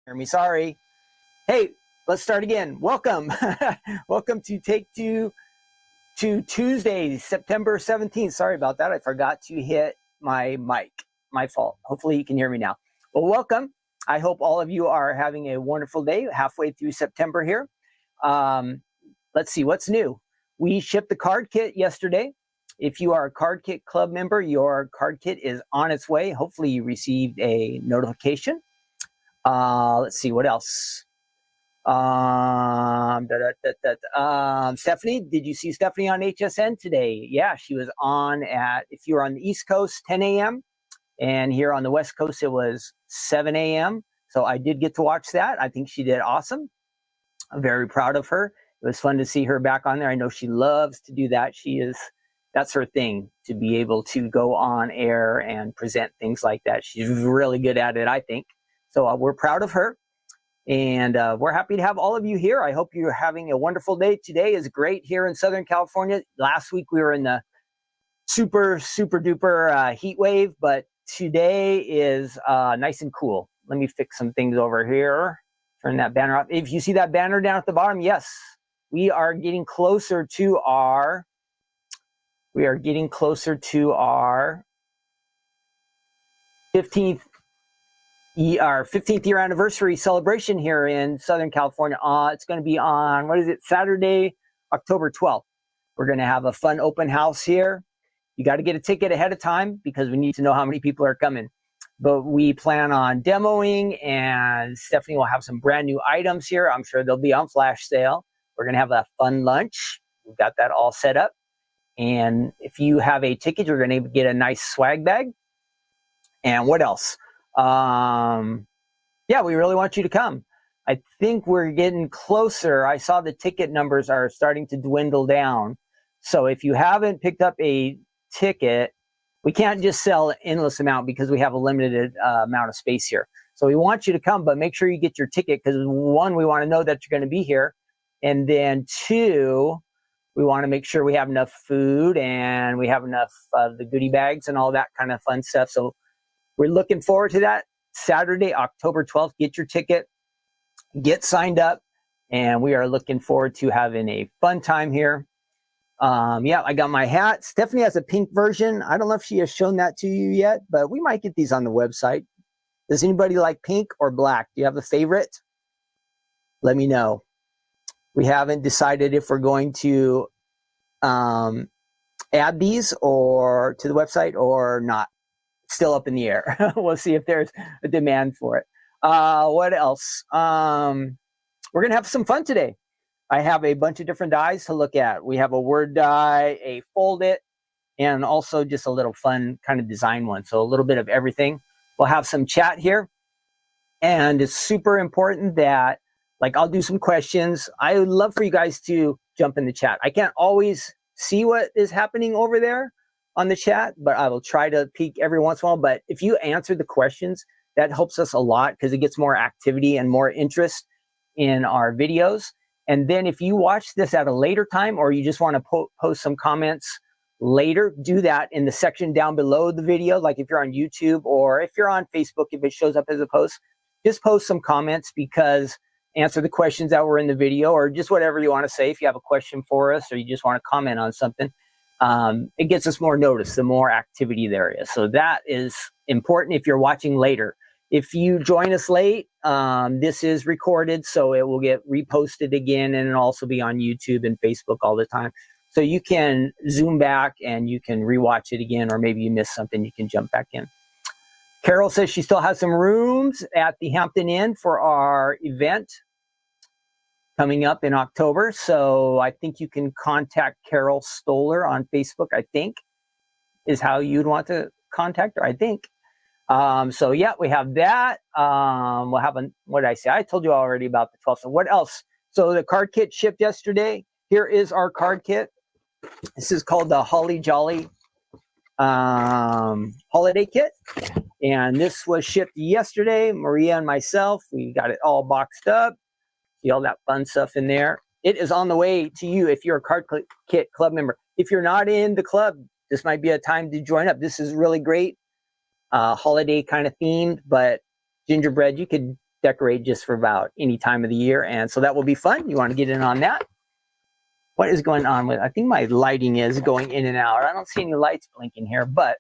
Hear me, sorry. Hey, let's start again. Welcome. Welcome to Take Two to Tuesday, September 17th. Sorry about that. I forgot to hit my mic. My fault. Hopefully you can hear me now. Well, welcome. I hope all of you are having a wonderful day halfway through September here. Let's see what's new. We shipped the card kit yesterday. If you are a Card Kit Club member, your card kit is on its way. Hopefully you received a notification. Let's see what else. Stephanie, did you see Stephanie on HSN today? Yeah, she was on at, if you were on the East Coast, 10 a.m. And here on the West Coast, it was 7 a.m. So I did get to watch that. I think she did awesome. I'm very proud of her. It was fun to see her back on there. I know she loves to do that. That's her thing, to be able to go on air and present things like that. She's really good at it, I think. So we're proud of her, and we're happy to have all of you here. I hope you're having a wonderful day. Today is great here in Southern California. Last week we were in the super duper heat wave, but today is nice and cool. Let me fix some things over here. Turn that banner up. If you see that banner down at the bottom, yes, we are getting closer to our 15th year anniversary celebration here in Southern California. It's going to be on, Saturday, October 12th. We're going to have a fun open house here. You got to get a ticket ahead of time because we need to know how many people are coming. But we plan on demoing, and Stephanie will have some brand new items here. I'm sure they'll be on flash sale. We're going to have a fun lunch. We've got that all set up. And if you have a ticket, you're going to get a nice swag bag. And what else? Yeah, we really want you to come. I think we're getting closer. I saw the ticket numbers are starting to dwindle down. So if you haven't picked up a ticket, we can't just sell an endless amount because we have a limited amount of space here. So we want you to come, but make sure you get your ticket because, one, we want to know that you're going to be here. And then two, we want to make sure we have enough food and we have enough of the goodie bags and all that kind of fun stuff. So we're looking forward to that. Saturday, October 12th, get your ticket, get signed up, and we are looking forward to having a fun time here. Yeah, I got my hat. Stephanie has a pink version. I don't know if she has shown that to you yet, but we might get these on the website. Does anybody like pink or black? Do you have a favorite? Let me know. We haven't decided if we're going to add these or to the website or not. Still up in the air. We'll see if there's a demand for it. What else? We're going to have some fun today. I have a bunch of different dies to look at. We have a word die, a fold-it, and also just a little fun kind of design one. So a little bit of everything. We'll have some chat here. And it's super important that, I'll do some questions. I would love for you guys to jump in the chat. I can't always see what is happening over there on the chat, but I will try to peek every once in a while. But if you answer the questions, that helps us a lot because it gets more activity and more interest in our videos. And then if you watch this at a later time or you just want to post some comments later, do that in the section down below the video. Like if you're on YouTube or if you're on Facebook, if it shows up as a post, just post some comments because answer the questions that were in the video or just whatever you want to say. If you have a question for us or you just want to comment on something, it gets us more notice, the more activity there is. So that is important if you're watching later. If you join us late, this is recorded, so it will get reposted again and it'll also be on YouTube and Facebook all the time. So you can zoom back and you can rewatch it again, or maybe you missed something, you can jump back in. Carol says she still has some rooms at the Hampton Inn for our event coming up in October. So I think you can contact Carol Stoller on Facebook, I think, is how you'd want to contact her, I think. So yeah, we have that. We'll have what did I say? I told you already about the 12th. So what else? So the card kit shipped yesterday. Here is our card kit. This is called the Holly Jolly holiday kit. And this was shipped yesterday. Maria and myself, we got it all boxed up. See all that fun stuff in there. It is on the way to you if you're a Card Kit Club member. If you're not in the club, this might be a time to join up. This is really great. Holiday kind of themed, but gingerbread, you could decorate just for about any time of the year. And so that will be fun. You want to get in on that. What is going on with, I think my lighting is going in and out. I don't see any lights blinking here, but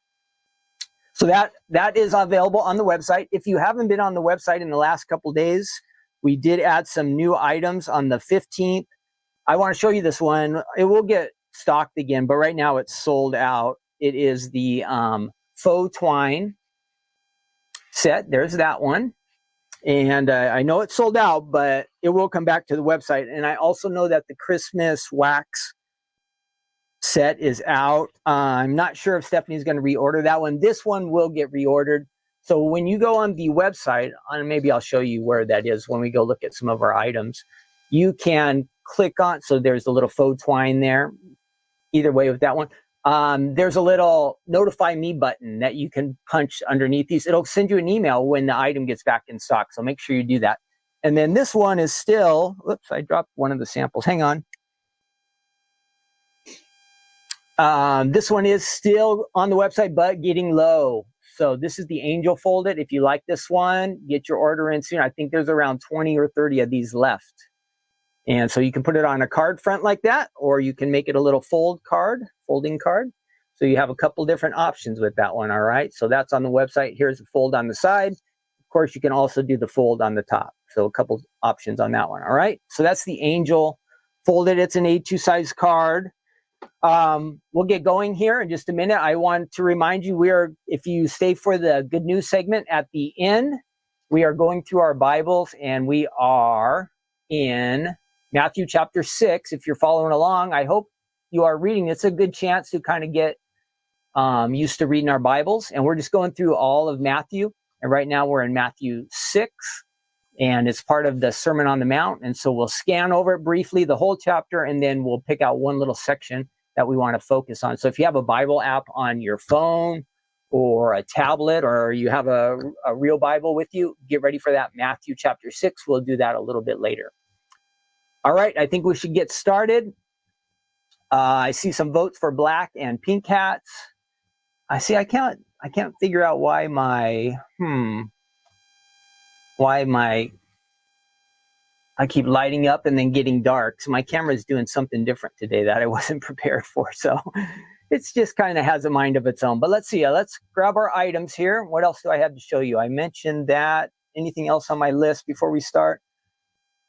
so that is available on the website. If you haven't been on the website in the last couple days, we did add some new items on the 15th. I want to show you this one. It will get stocked again, but right now it's sold out. It is the faux twine set. There's that one. And I know it's sold out, but it will come back to the website. And I also know that the Christmas wax set is out. I'm not sure if Stephanie's going to reorder that one. This one will get reordered. So when you go on the website, and maybe I'll show you where that is when we go look at some of our items, you can click on, so there's a little faux twine there. Either way with that one. There's a little notify me button that you can punch underneath these. It'll send you an email when the item gets back in stock. So make sure you do that. And then this one is still, oops, I dropped one of the samples. Hang on. This one is still on the website, but getting low. So this is the Angel Fold-it. If you like this one, get your order in soon. I think there's around 20 or 30 of these left. And so you can put it on a card front like that, or you can make it a little folding card. So you have a couple different options with that one, all right? So that's on the website. Here's the fold on the side. Of course, you can also do the fold on the top. So a couple options on that one, all right? So that's the Angel Fold-it. It's an A2 size card. We'll get going here in just a minute. I want to remind you, if you stay for the good news segment at the end, we are going through our Bibles, and we are in Matthew chapter 6. If you're following along, I hope you are reading. It's a good chance to kind of get used to reading our Bibles. And we're just going through all of Matthew. And right now we're in Matthew 6. And it's part of the Sermon on the Mount. And so we'll scan over it briefly, the whole chapter, and then we'll pick out one little section that we want to focus on. So if you have a Bible app on your phone or a tablet, or you have a real Bible with you, get ready for that Matthew chapter 6. We'll do that a little bit later. All right, I think we should get started. I see some votes for black and pink hats. I can't figure out why I keep lighting up and then getting dark. So my camera is doing something different today that I wasn't prepared for. So it's just kind of has a mind of its own. But let's see. Let's grab our items here. What else do I have to show you? I mentioned that. Anything else on my list before we start?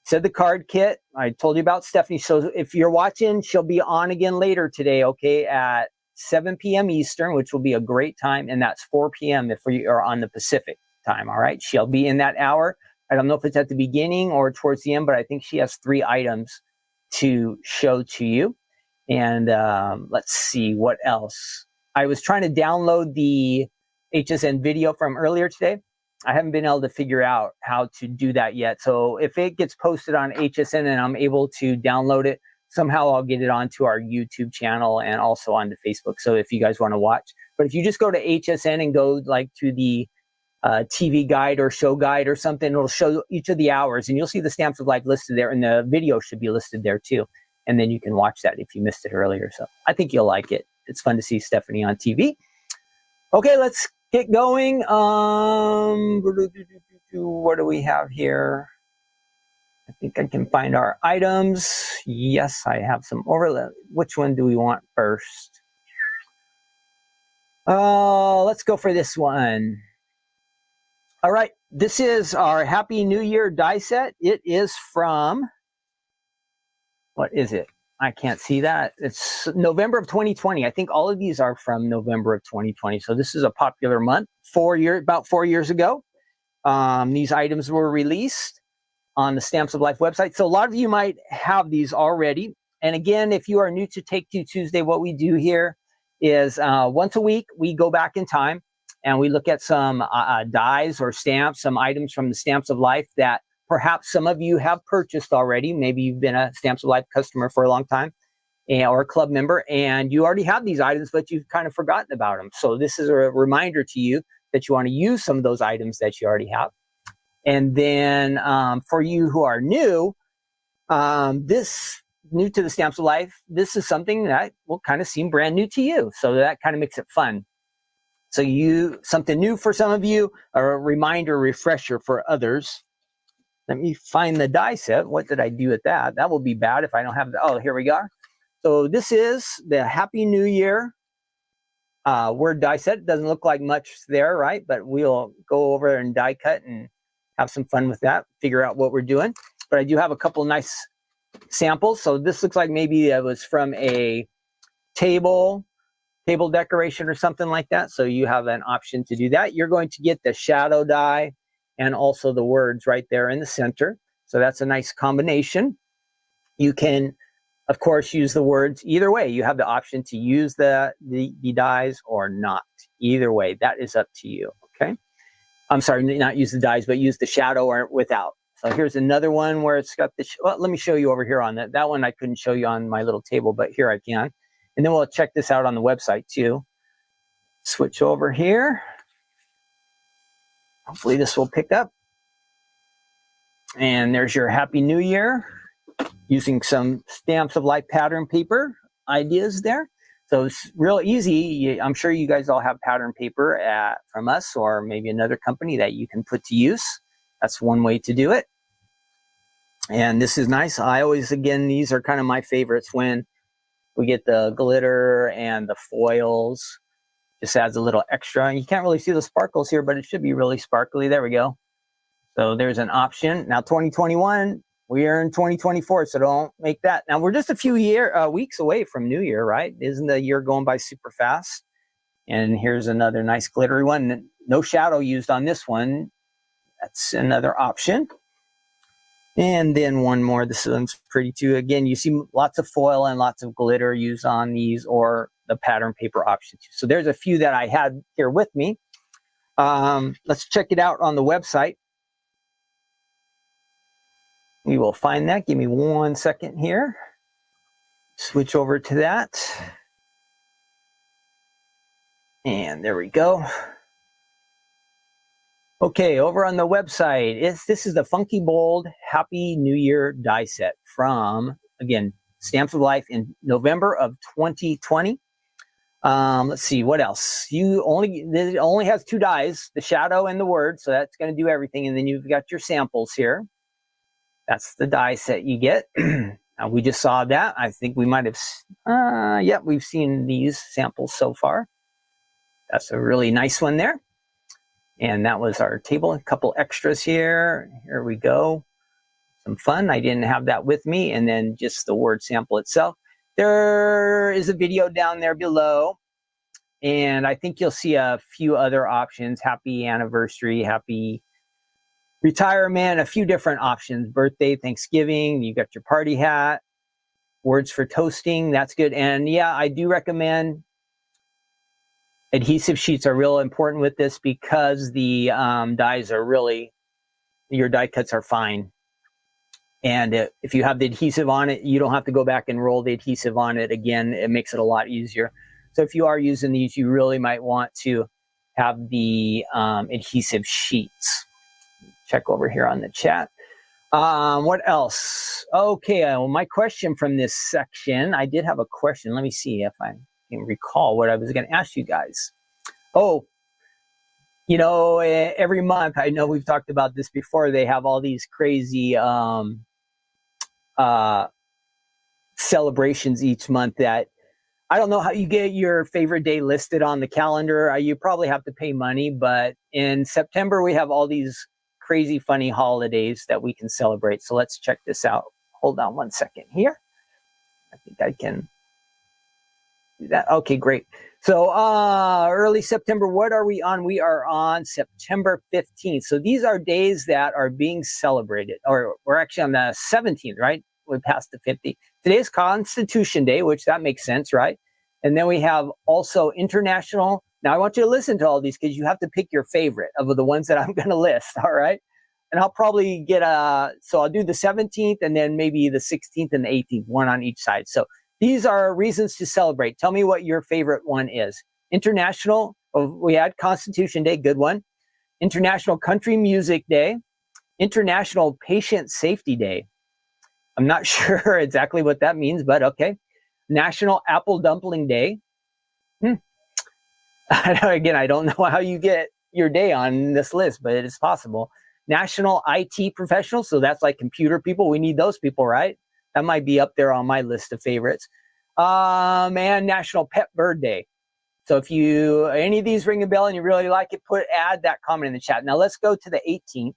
Said the card kit. I told you about Stephanie. So if you're watching, she'll be on again later today, okay, at 7 p.m. Eastern, which will be a great time. And that's 4 p.m. if we are on the Pacific time, all right? She'll be in that hour. I don't know if it's at the beginning or towards the end, but I think she has 3 items to show to you. And let's see what else. I was trying to download the HSN video from earlier today. I haven't been able to figure out how to do that yet. So if it gets posted on HSN and I'm able to download it, somehow I'll get it onto our YouTube channel and also onto Facebook. So if you guys want to watch, but if you just go to HSN and go like to the TV guide or show guide or something, it'll show each of the hours and you'll see the Stamps of Life listed there, and the video should be listed there too. And then you can watch that if you missed it earlier. So I think you'll like it. It's fun to see Stephanie on TV. Okay, let's get going. What do we have here? I think I can find our items. Yes, I have some overlap. Which one do we want first? Let's go for this one. All right, this is our Happy New Year die set. It is from, what is it? I can't see that. It's November of 2020. I think all of these are from November of 2020. So this is a popular month. About 4 years ago, these items were released on the Stamps of Life website. So a lot of you might have these already. And again, if you are new to Take Two Tuesday, what we do here is once a week, we go back in time and we look at some dies or stamps, some items from the Stamps of Life that perhaps some of you have purchased already. Maybe you've been a Stamps of Life customer for a long time or a club member, and you already have these items, but you've kind of forgotten about them. So this is a reminder to you that you want to use some of those items that you already have. And then for you who are new to the Stamps of Life, this is something that will kind of seem brand new to you. So that kind of makes it fun. So something new for some of you, or a reminder, refresher for others. Let me find the die set. What did I do with that? That will be bad if I don't have the, oh, here we go. So this is the Happy New Year word die set. It doesn't look like much there, right? But we'll go over and die cut and have some fun with that, figure out what we're doing. But I do have a couple nice samples. So this looks like maybe it was from a table decoration or something like that. So you have an option to do that. You're going to get the shadow die and also the words right there in the center. So that's a nice combination. You can, of course, use the words either way. You have the option to use the dies or not. Either way, that is up to you, okay? I'm sorry, not use the dies, but use the shadow or without. So here's another one where it's got the, well, let me show you over here on that. That one I couldn't show you on my little table, but here I can. And then we'll check this out on the website too. Switch over here. Hopefully this will pick up. And there's your Happy New Year using some Stamps of Life pattern paper ideas there. So it's real easy. I'm sure you guys all have pattern paper from us or maybe another company that you can put to use. That's one way to do it. And this is nice. I always, again, these are kind of my favorites when we get the glitter and the foils. Just adds a little extra. You can't really see the sparkles here, but it should be really sparkly. There we go. So there's an option. Now 2021, we are in 2024, so don't make that. Now we're just a few weeks away from New Year, right? Isn't the year going by super fast? And here's another nice glittery one. No shadow used on this one. That's another option. And then one more. This one's pretty too. Again, you see lots of foil and lots of glitter used on these or the pattern paper option too. So there's a few that I had here with me. Let's check it out on the website. We will find that. Give me 1 second here. Switch over to that. And there we go. Okay, over on the website, this is the Funky Bold Happy New Year die set from, again, Stamps of Life in November of 2020. Let's see, what else? It only has 2 dies, the shadow and the word, so that's going to do everything. And then you've got your samples here. That's the die set you get. Now, we just saw that. I think we might have, yeah, we've seen these samples so far. That's a really nice one there. And that was our table. A couple extras here. Here we go. Some fun. I didn't have that with me. And then just the word sample itself. There is a video down there below. And I think you'll see a few other options. Happy anniversary, happy retirement, a few different options. Birthday, Thanksgiving. You got your party hat. Words for toasting. That's good. And yeah, I do recommend adhesive sheets are real important with this because the dies are really, your die cuts are fine. And if you have the adhesive on it, you don't have to go back and roll the adhesive on it again. It makes it a lot easier. So if you are using these, you really might want to have the adhesive sheets. Check over here on the chat. What else? Okay, well, my question from this section, I did have a question. Let me see if I can recall what I was going to ask you guys. Oh, you know, every month, I know we've talked about this before, they have all these crazy celebrations each month that I don't know how you get your favorite day listed on the calendar. You probably have to pay money, but in September, we have all these crazy funny holidays that we can celebrate. So let's check this out. Hold on 1 second here. I think I can do that. Okay, great. So early September, what are we on? We are on September 15th. So these are days that are being celebrated, or we're actually on the 17th, right? We passed the 50th. Today's Constitution Day, which that makes sense, right? And then we have also International. Now I want you to listen to all these because you have to pick your favorite of the ones that I'm going to list, all right? And I'll probably get so I'll do the 17th and then maybe the 16th and the 18th, one on each side. So these are reasons to celebrate. Tell me what your favorite one is. International, we had Constitution Day, good one. International Country Music Day. International Patient Safety Day. I'm not sure exactly what that means, but okay. National Apple Dumpling Day. Again, I don't know how you get your day on this list, but it is possible. National IT Professionals. So that's like computer people. We need those people, right? That might be up there on my list of favorites. And National Pet Bird Day. So if any of these ring a bell and you really like it, add that comment in the chat. Now let's go to the 18th.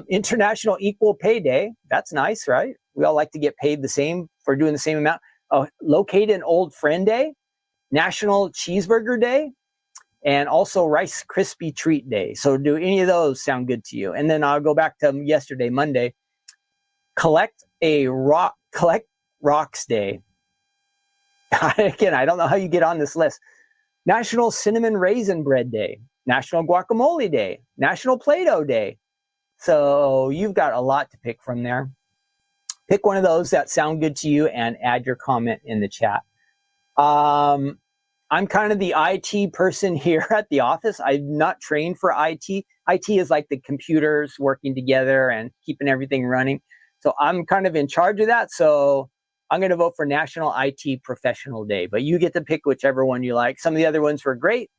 International Equal Pay Day. That's nice, right? We all like to get paid the same for doing the same amount. Locate an Old Friend Day, National Cheeseburger Day, and also Rice Krispie Treat Day. So do any of those sound good to you? And then I'll go back to yesterday, Monday. Collect Rocks Day. Again, I don't know how you get on this list. National Cinnamon Raisin Bread Day, National Guacamole Day, National Play-Doh Day. So you've got a lot to pick from there. Pick one of those that sound good to you and add your comment in the chat. I'm kind of the IT person here at the office. I'm not trained for IT. IT is like the computers working together and keeping everything running. So I'm kind of in charge of that. So I'm going to vote for National IT Professional Day, but you get to pick whichever one you like. Some of the other ones were great,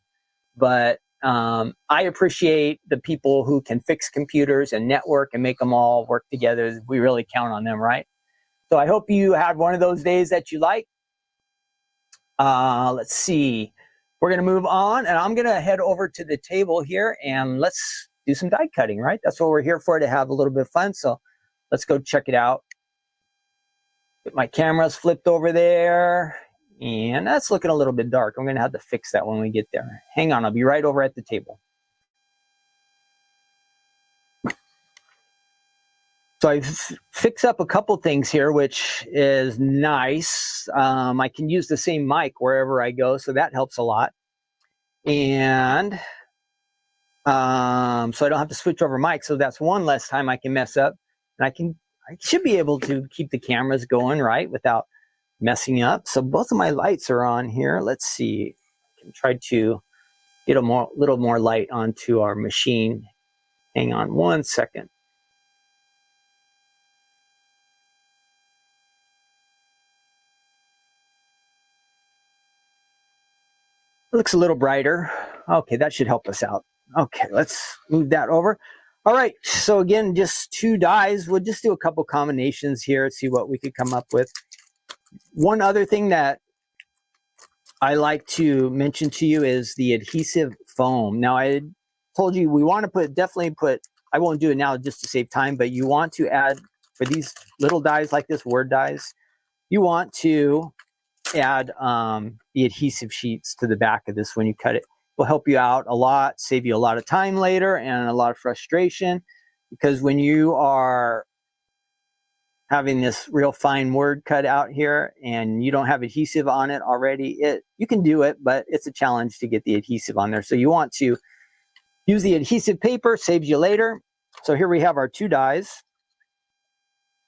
but I appreciate the people who can fix computers and network and make them all work together. We really count on them, right? So I hope you had one of those days that you like. Let's see. We're going to move on, and I'm going to head over to the table here, and let's do some die cutting, right? That's what we're here for, to have a little bit of fun. So let's go check it out. Get my camera's flipped over there, and that's looking a little bit dark. I'm going to have to fix that when we get there. Hang on, I'll be right over at the table. So I fix up a couple things here, which is nice. I can use the same mic wherever I go, so that helps a lot. And so I don't have to switch over mics, so that's one less time I can mess up. And I should be able to keep the cameras going, right, without messing up. So both of my lights are on here. Let's see. I can try to get a little more light onto our machine. Hang on one second. It looks a little brighter. Okay, that should help us out. Okay, let's move that over. All right, so again, just 2 dies. We'll just do a couple combinations here, see what we could come up with. One other thing that I like to mention to you is the adhesive foam. Now, I told you we want to definitely put, I won't do it now just to save time, but you want to add, for these little dies like this, word dies, you want to add the adhesive sheets to the back of this when you cut it. Will help you out a lot, save you a lot of time later and a lot of frustration, because when you are having this real fine word cut out here and you don't have adhesive on it already, you can do it, but it's a challenge to get the adhesive on there. So you want to use the adhesive paper, saves you later. So here we have our 2 dies,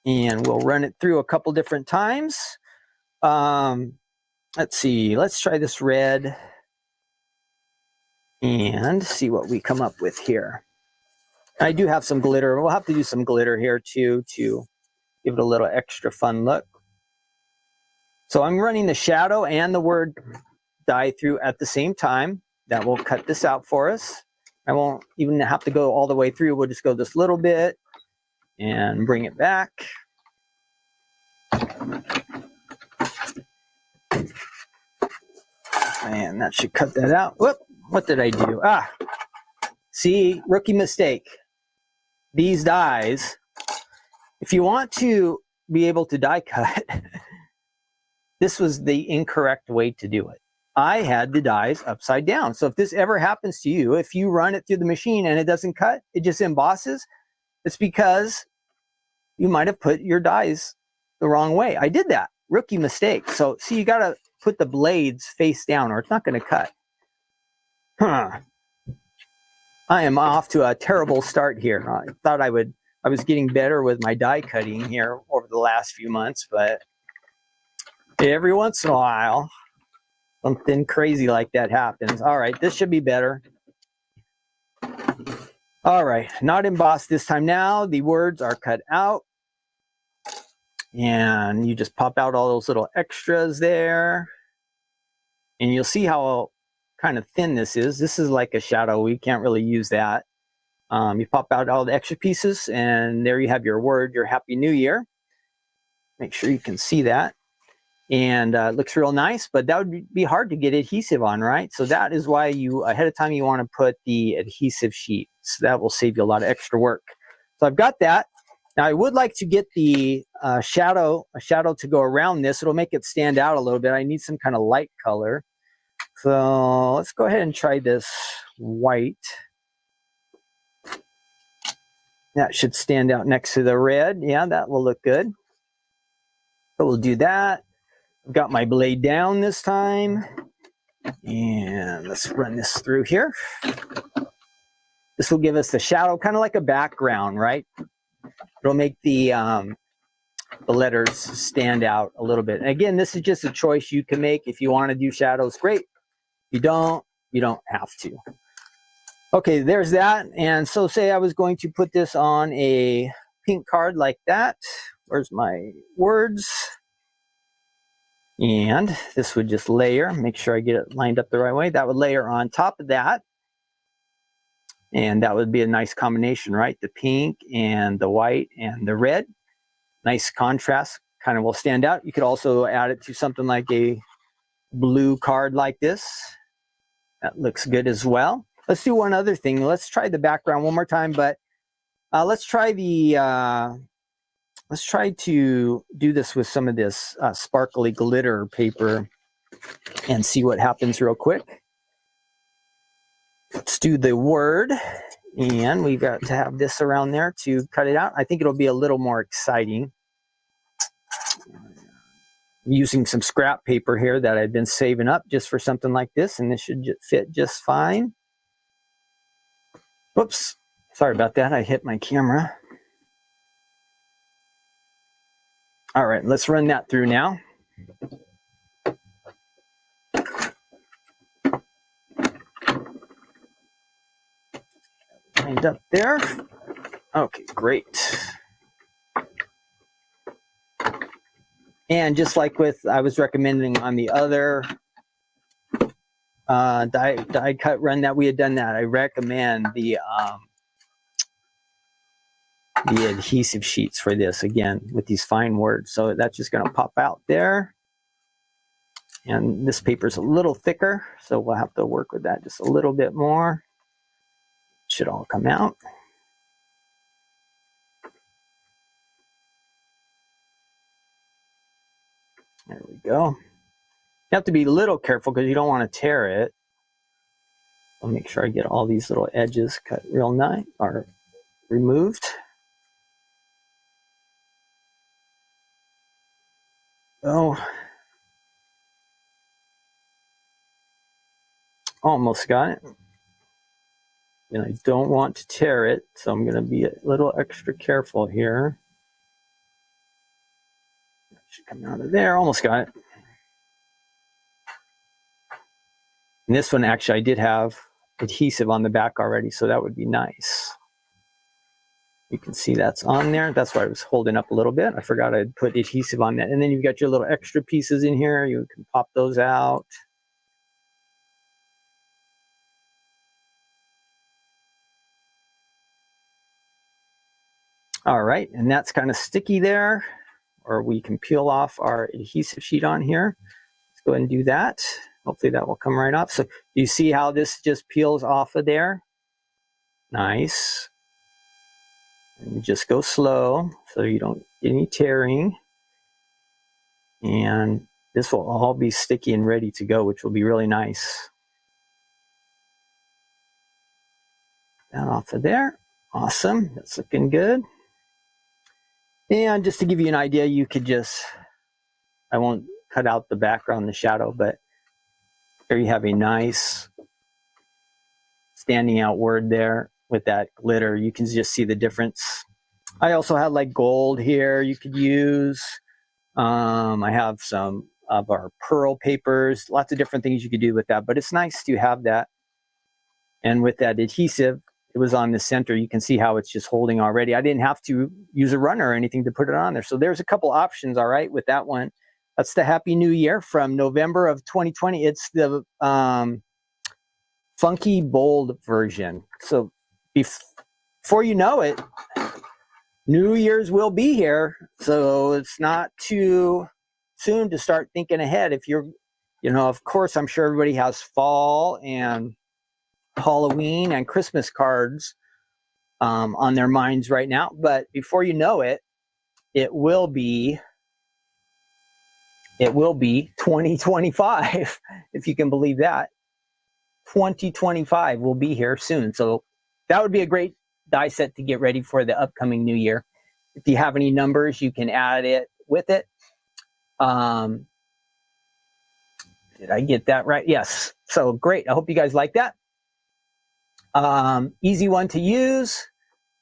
and we'll run it through a couple different times. Let's see, let's try this red and see what we come up with here. I do have some glitter. We'll have to do some glitter here too to give it a little extra fun look. So I'm running the shadow and the word die through at the same time. That will cut this out for us. I won't even have to go all the way through. We'll just go this little bit and bring it back. And that should cut that out. Whoop, what did I do? See, rookie mistake. These dies, if you want to be able to die cut, this was the incorrect way to do it. I had the dies upside down. So if this ever happens to you, if you run it through the machine and it doesn't cut, it just embosses, it's because you might have put your dies the wrong way. I did that. Rookie mistake. So see, you got to put the blades face down or it's not going to cut. I am off to a terrible start here. I thought I was getting better with my die cutting here over the last few months, but every once in a while, something crazy like that happens. All right, this should be better. All right, not embossed this time now. The words are cut out. And you just pop out all those little extras there. And you'll see how kind of thin this is. This is like a shadow. We can't really use that. You pop out all the extra pieces, and there you have your word, your Happy New Year. Make sure you can see that. And it looks real nice, but that would be hard to get adhesive on, right? So that is why you, ahead of time, you want to put the adhesive sheet. So that will save you a lot of extra work. So I've got that. Now I would like to get the a shadow to go around this. It'll make it stand out a little bit. I need some kind of light color. So let's go ahead and try this white. That should stand out next to the red. Yeah, that will look good. So we'll do that. I've got my blade down this time. And let's run this through here. This will give us the shadow, kind of like a background, right? It'll make the letters stand out a little bit. And again, this is just a choice you can make. If you want to do shadows, great. If you don't have to. Okay, there's that. And so say I was going to put this on a pink card like that. Where's my words? And this would just layer, make sure I get it lined up the right way. That would layer on top of that. And that would be a nice combination, right? The pink and the white and the red. Nice contrast, kind of will stand out. You could also add it to something like a blue card like this. That looks good as well. Let's do one other thing. Let's try the background one more time, but let's try to do this with some of this sparkly glitter paper and see what happens real quick. Let's do the word, and we've got to have this around there to cut it out. I think it'll be a little more exciting. I'm using some scrap paper here that I've been saving up just for something like this, and this should fit just fine. Whoops, sorry about that. I hit my camera. All right, let's run that through now. Lined up there. Okay, great. And just like I was recommending on the other die cut run that we had done that, I recommend the adhesive sheets for this, again, with these fine words. So that's just going to pop out there. And this paper is a little thicker, so we'll have to work with that just a little bit more. It should all come out. There we go. You have to be a little careful because you don't want to tear it. I'll make sure I get all these little edges cut real nice, or removed. Oh, almost got it. And I don't want to tear it, so I'm going to be a little extra careful here. That should come out of there. Almost got it. And this one, actually, I did have adhesive on the back already, so that would be nice. You can see that's on there. That's why I was holding up a little bit. I forgot I'd put adhesive on that. And then you've got your little extra pieces in here. You can pop those out. All right, and that's kind of sticky there, or we can peel off our adhesive sheet on here. Let's go ahead and do that. Hopefully that will come right off. So you see how this just peels off of there? Nice. And just go slow so you don't get any tearing. And this will all be sticky and ready to go, which will be really nice. That off of there. Awesome. That's looking good. And just to give you an idea, you could just, I won't cut out the background, the shadow, but there you have a nice standing out word there with that glitter. You can just see the difference. I also have like gold here you could use. I have some of our pearl papers, lots of different things you could do with that, but it's nice to have that. And with that adhesive, it was on the center. You can see how it's just holding already. I didn't have to use a runner or anything to put it on there. So there's a couple options, all right, with that one. That's the Happy New Year from November of 2020. It's the Funky Bold version. So before you know it, New Year's will be here. So it's not too soon to start thinking ahead. If you're, of course, I'm sure everybody has fall and Halloween and Christmas cards on their minds right now. But before you know it, it will be 2025, if you can believe that. 2025 will be here soon. So that would be a great die set to get ready for the upcoming new year. If you have any numbers, you can add it with it. Did I get that right? Yes. So great. I hope you guys like that. Easy one to use,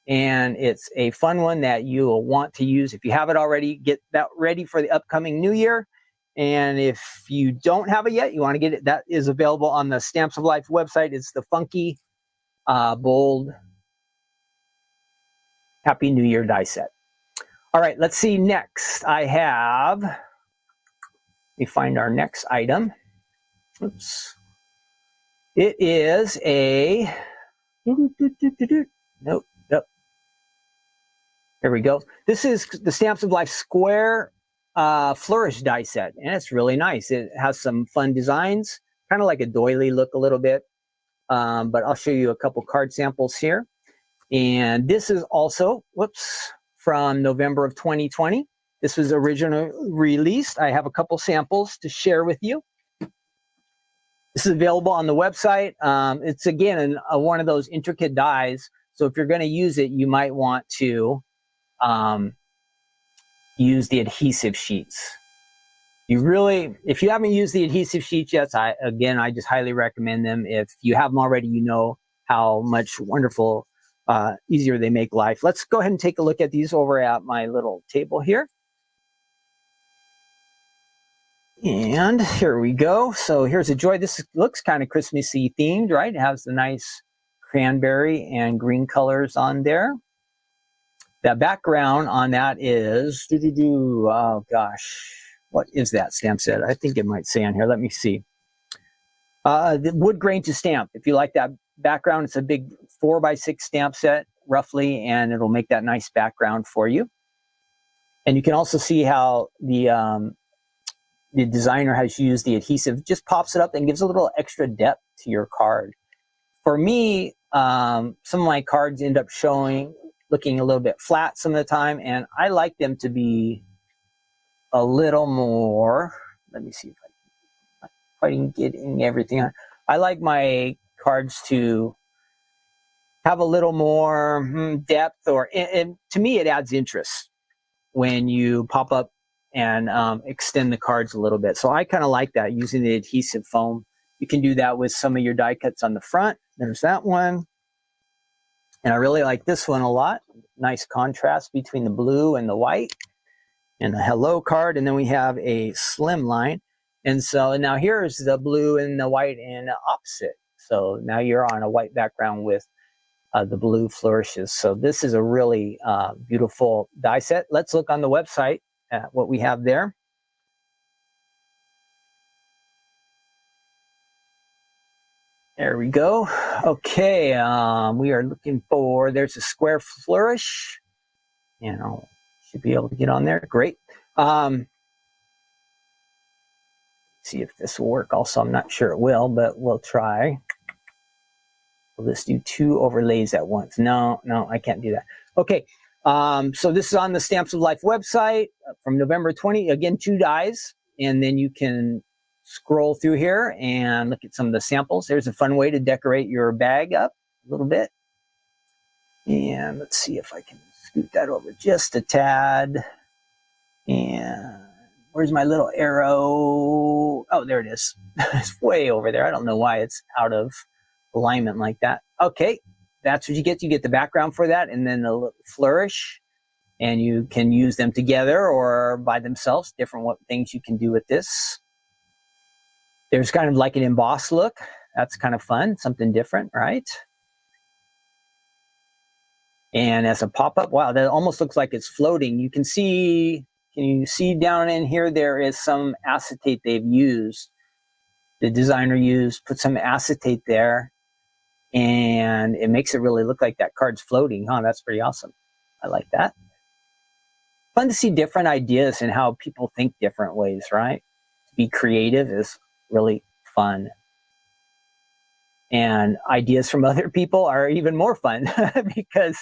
and it's a fun one that you'll want to use. If you have it already, get that ready for the upcoming new year. And if you don't have it yet, you want to get it, that is available on the Stamps of Life website. It's the funky, bold, Happy New Year die set. All right, let's see next. Let me find our next item. Oops. It is a, nope. Here we go. This is the Stamps of Life Square Flourish die set, and it's really nice. It has some fun designs, kind of like a doily look a little bit, but I'll show you a couple card samples here. And this is also, from November of 2020. This was originally released. I have a couple samples to share with you. This is available on the website. It's, again, one of those intricate dies, so if you're going to use it, you might want to use the adhesive sheets. If you haven't used the adhesive sheets yet, I just highly recommend them. If you have them already, you know how much wonderful, easier they make life. Let's go ahead and take a look at these over at my little table here. And here we go. So here's a joy. This looks kind of Christmassy themed, right? It has the nice cranberry and green colors on there. The background on that is, oh gosh, what is that stamp set? I think it might say on here. Let me see. The wood grain to stamp. If you like that background, it's a big 4x6 stamp set, roughly, and it'll make that nice background for you. And you can also see how the designer has used the adhesive, just pops it up and gives a little extra depth to your card. For me, some of my cards end up looking a little bit flat some of the time, and I like them to be a little more, let me see if I can get everything on. I like my cards to have a little more depth, and to me it adds interest when you pop up and extend the cards a little bit. So I kind of like that, using the adhesive foam. You can do that with some of your die cuts on the front. There's that one. And I really like this one a lot. Nice contrast between the blue and the white. And a hello card. And then we have a slim line. And so now here's the blue and the white in the opposite. So now you're on a white background with the blue flourishes. So this is a really beautiful die set. Let's look on the website at what we have there. There we go. Okay, we are looking for, there's a Square Flourish. Should be able to get on there. Great. See if this will work. Also, I'm not sure it will, but we'll try. We'll just do 2 overlays at once. No, I can't do that. Okay, so this is on the Stamps of Life website from November 20. Again, 2 dies, and then you can scroll through here and look at some of the samples. There's a fun way to decorate your bag up a little bit. And let's see if I can scoot that over just a tad. And where's my little arrow? Oh, there it is. It's way over there. I don't know why it's out of alignment like that. Okay, that's what you get. You get the background for that, and then the little flourish. And you can use them together or by themselves, different things you can do with this. There's kind of like an embossed look. That's kind of fun, something different, right? And as a pop-up, wow, that almost looks like it's floating. Can you see down in here, there is some acetate they've used. The designer put some acetate there. And it makes it really look like that card's floating. Huh? That's pretty awesome. I like that. Fun to see different ideas and how people think different ways, right? To be creative is really fun. And ideas from other people are even more fun because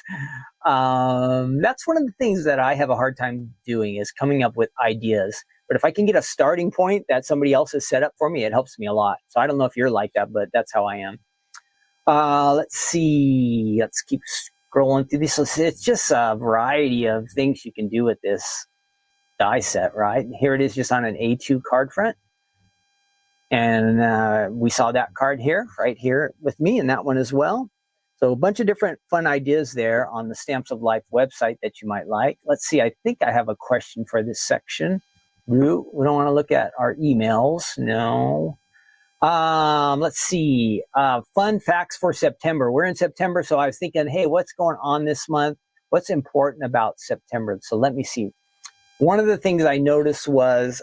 that's one of the things that I have a hard time doing is coming up with ideas. But if I can get a starting point that somebody else has set up for me, it helps me a lot. So I don't know if you're like that, but that's how I am. Let's see. Let's keep scrolling through these. So it's just a variety of things you can do with this die set, right? Here it is just on an A2 card front. And we saw that card here, right here with me, and that one as well. So a bunch of different fun ideas there on the Stamps of Life website that you might like. Let's see, I think I have a question for this section. We don't want to look at our emails. No. Let's see. Fun facts for September. We're in September, so I was thinking, hey, what's going on this month? What's important about September? So let me see. One of the things I noticed was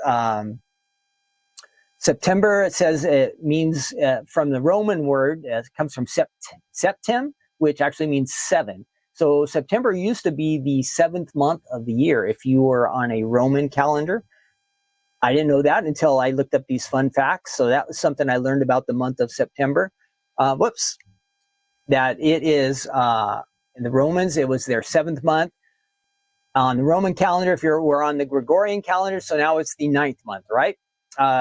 September, it says it means from the Roman word, it comes from septem, which actually means 7. So September used to be the 7th month of the year if you were on a Roman calendar. I didn't know that until I looked up these fun facts. So that was something I learned about the month of September. That it is, in the Romans, it was their 7th month. On the Roman calendar, if we're on the Gregorian calendar, so now it's the 9th month, right?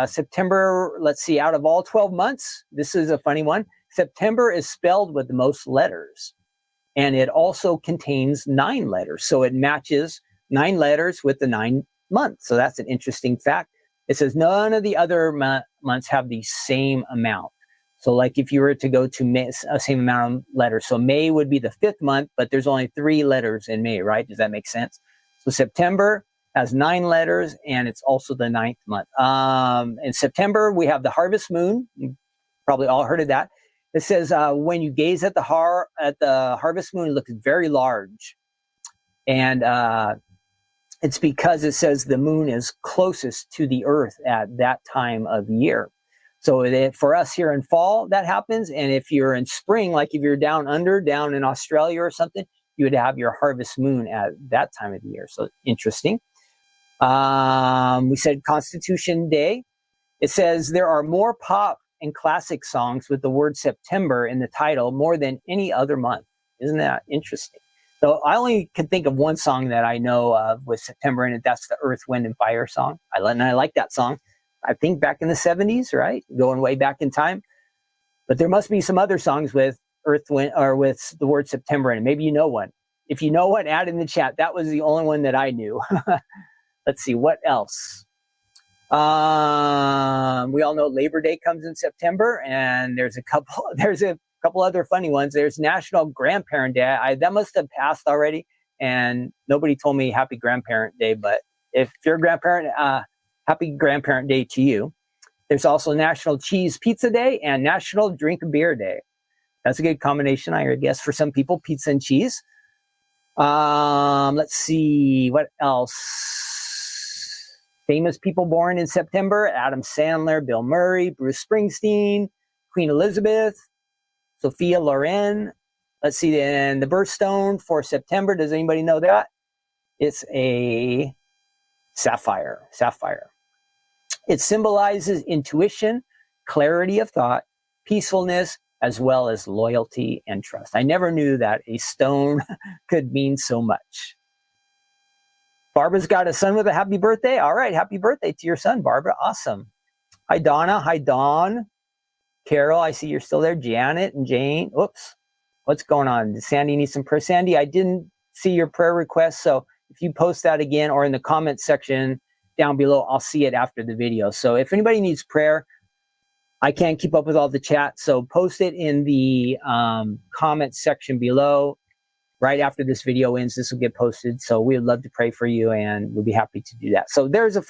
September, let's see, out of all 12 months, this is a funny one. September is spelled with the most letters. And it also contains 9 letters. So it matches 9 letters with the 9 months. So that's an interesting fact. It says none of the other months have the same amount. So like if you were to go to May, same amount of letters. So May would be the 5th month, but there's only 3 letters in May, right? Does that make sense? So September has 9 letters, and it's also the 9th month. In September, we have the harvest moon. You probably all heard of that. It says when you gaze at the harvest moon, it looks very large. And it's because it says the moon is closest to the earth at that time of year. So for us here in fall, that happens. And if you're in spring, like if you're down in Australia or something, you would have your harvest moon at that time of the year. So interesting. We said Constitution Day. It says there are more pop and classic songs with the word September in the title more than any other month. Isn't that interesting? So I only can think of one song that I know of with September in it. That's the Earth, Wind, and Fire song. I like that song. I think back in the 70s, right? Going way back in time. But there must be some other songs with Earth, Wind, or with the word September in it. Maybe you know one. If you know one, add in the chat. That was the only one that I knew. Let's see, what else? We all know Labor Day comes in September, and there's a couple other funny ones. There's National Grandparent Day. That must have passed already, and nobody told me Happy Grandparent Day. But if you're a grandparent, Happy Grandparent Day to you. There's also National Cheese Pizza Day and National Drink Beer Day. That's a good combination, I guess, for some people, pizza and cheese. Let's see, what else? Famous people born in September: Adam Sandler, Bill Murray, Bruce Springsteen, Queen Elizabeth, Sophia Loren. Let's see, and the birthstone for September, does anybody know that? It's a sapphire. It symbolizes intuition, clarity of thought, peacefulness, as well as loyalty and trust. I never knew that a stone could mean so much. Barbara's got a son with a happy birthday. All right, happy birthday to your son, Barbara. Awesome. Hi, Donna. Hi, Dawn. Carol, I see you're still there. Janet and Jane. Oops. What's going on? Does Sandy need some prayer? Sandy, I didn't see your prayer request, so if you post that again or in the comments section down below, I'll see it after the video. So if anybody needs prayer, I can't keep up with all the chat, so post it in the comments section below. Right after this video ends, this will get posted. So we would love to pray for you, and we'll be happy to do that. So there's a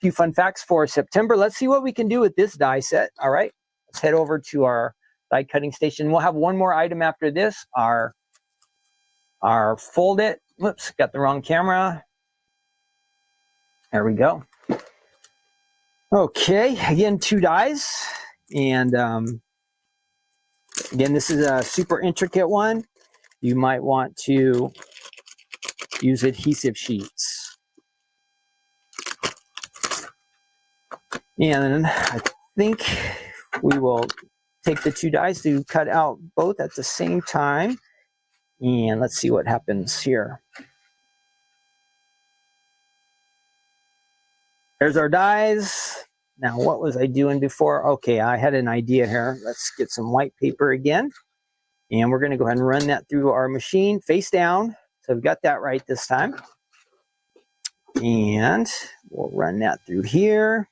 few fun facts for September. Let's see what we can do with this die set. All right, let's head over to our die cutting station. We'll have one more item after this. Our Fold-it. Whoops, got the wrong camera. There we go. Okay, again, 2 dies, and Again, this is a super intricate one. You might want to use adhesive sheets. And I think we will take the 2 dies to cut out both at the same time. And let's see what happens here. There's our dies. Now, what was I doing before? Okay, I had an idea here. Let's get some white paper again. And we're going to go ahead and run that through our machine face down. So we've got that right this time. And we'll run that through here.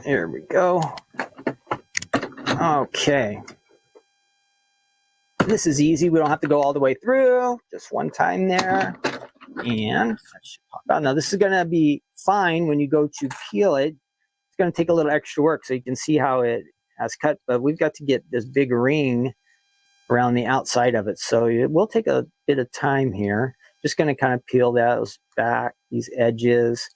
There we go. Okay. This is easy. We don't have to go all the way through. Just one time there. And that should pop out. Now, this is going to be fine when you go to peel it. It's going to take a little extra work so you can see how it has cut. But we've got to get this big ring around the outside of it. So it will take a bit of time here. Just going to kind of peel those back, these edges.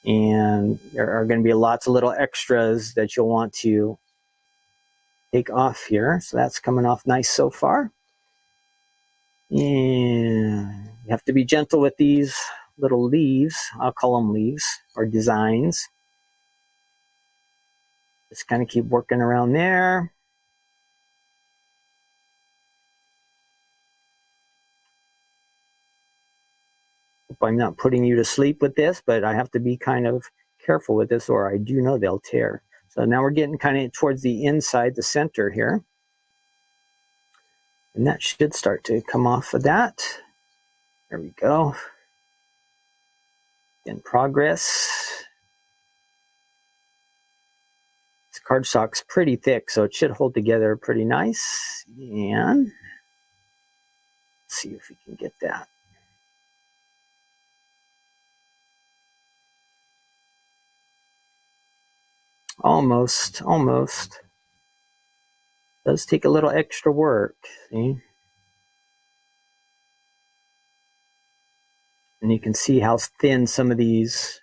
And there are going to be lots of little extras that you'll want to take off here. So that's coming off nice so far. And you have to be gentle with these little leaves. I'll call them leaves or designs. Just kind of keep working around there. Hope I'm not putting you to sleep with this, but I have to be kind of careful with this or I do know they'll tear. So now we're getting kind of towards the inside, the center here. And that should start to come off of that. There we go. In progress. This cardstock's pretty thick, so it should hold together pretty nice. And let's see if we can get that. Almost. Does take a little extra work, see? And you can see how thin some of these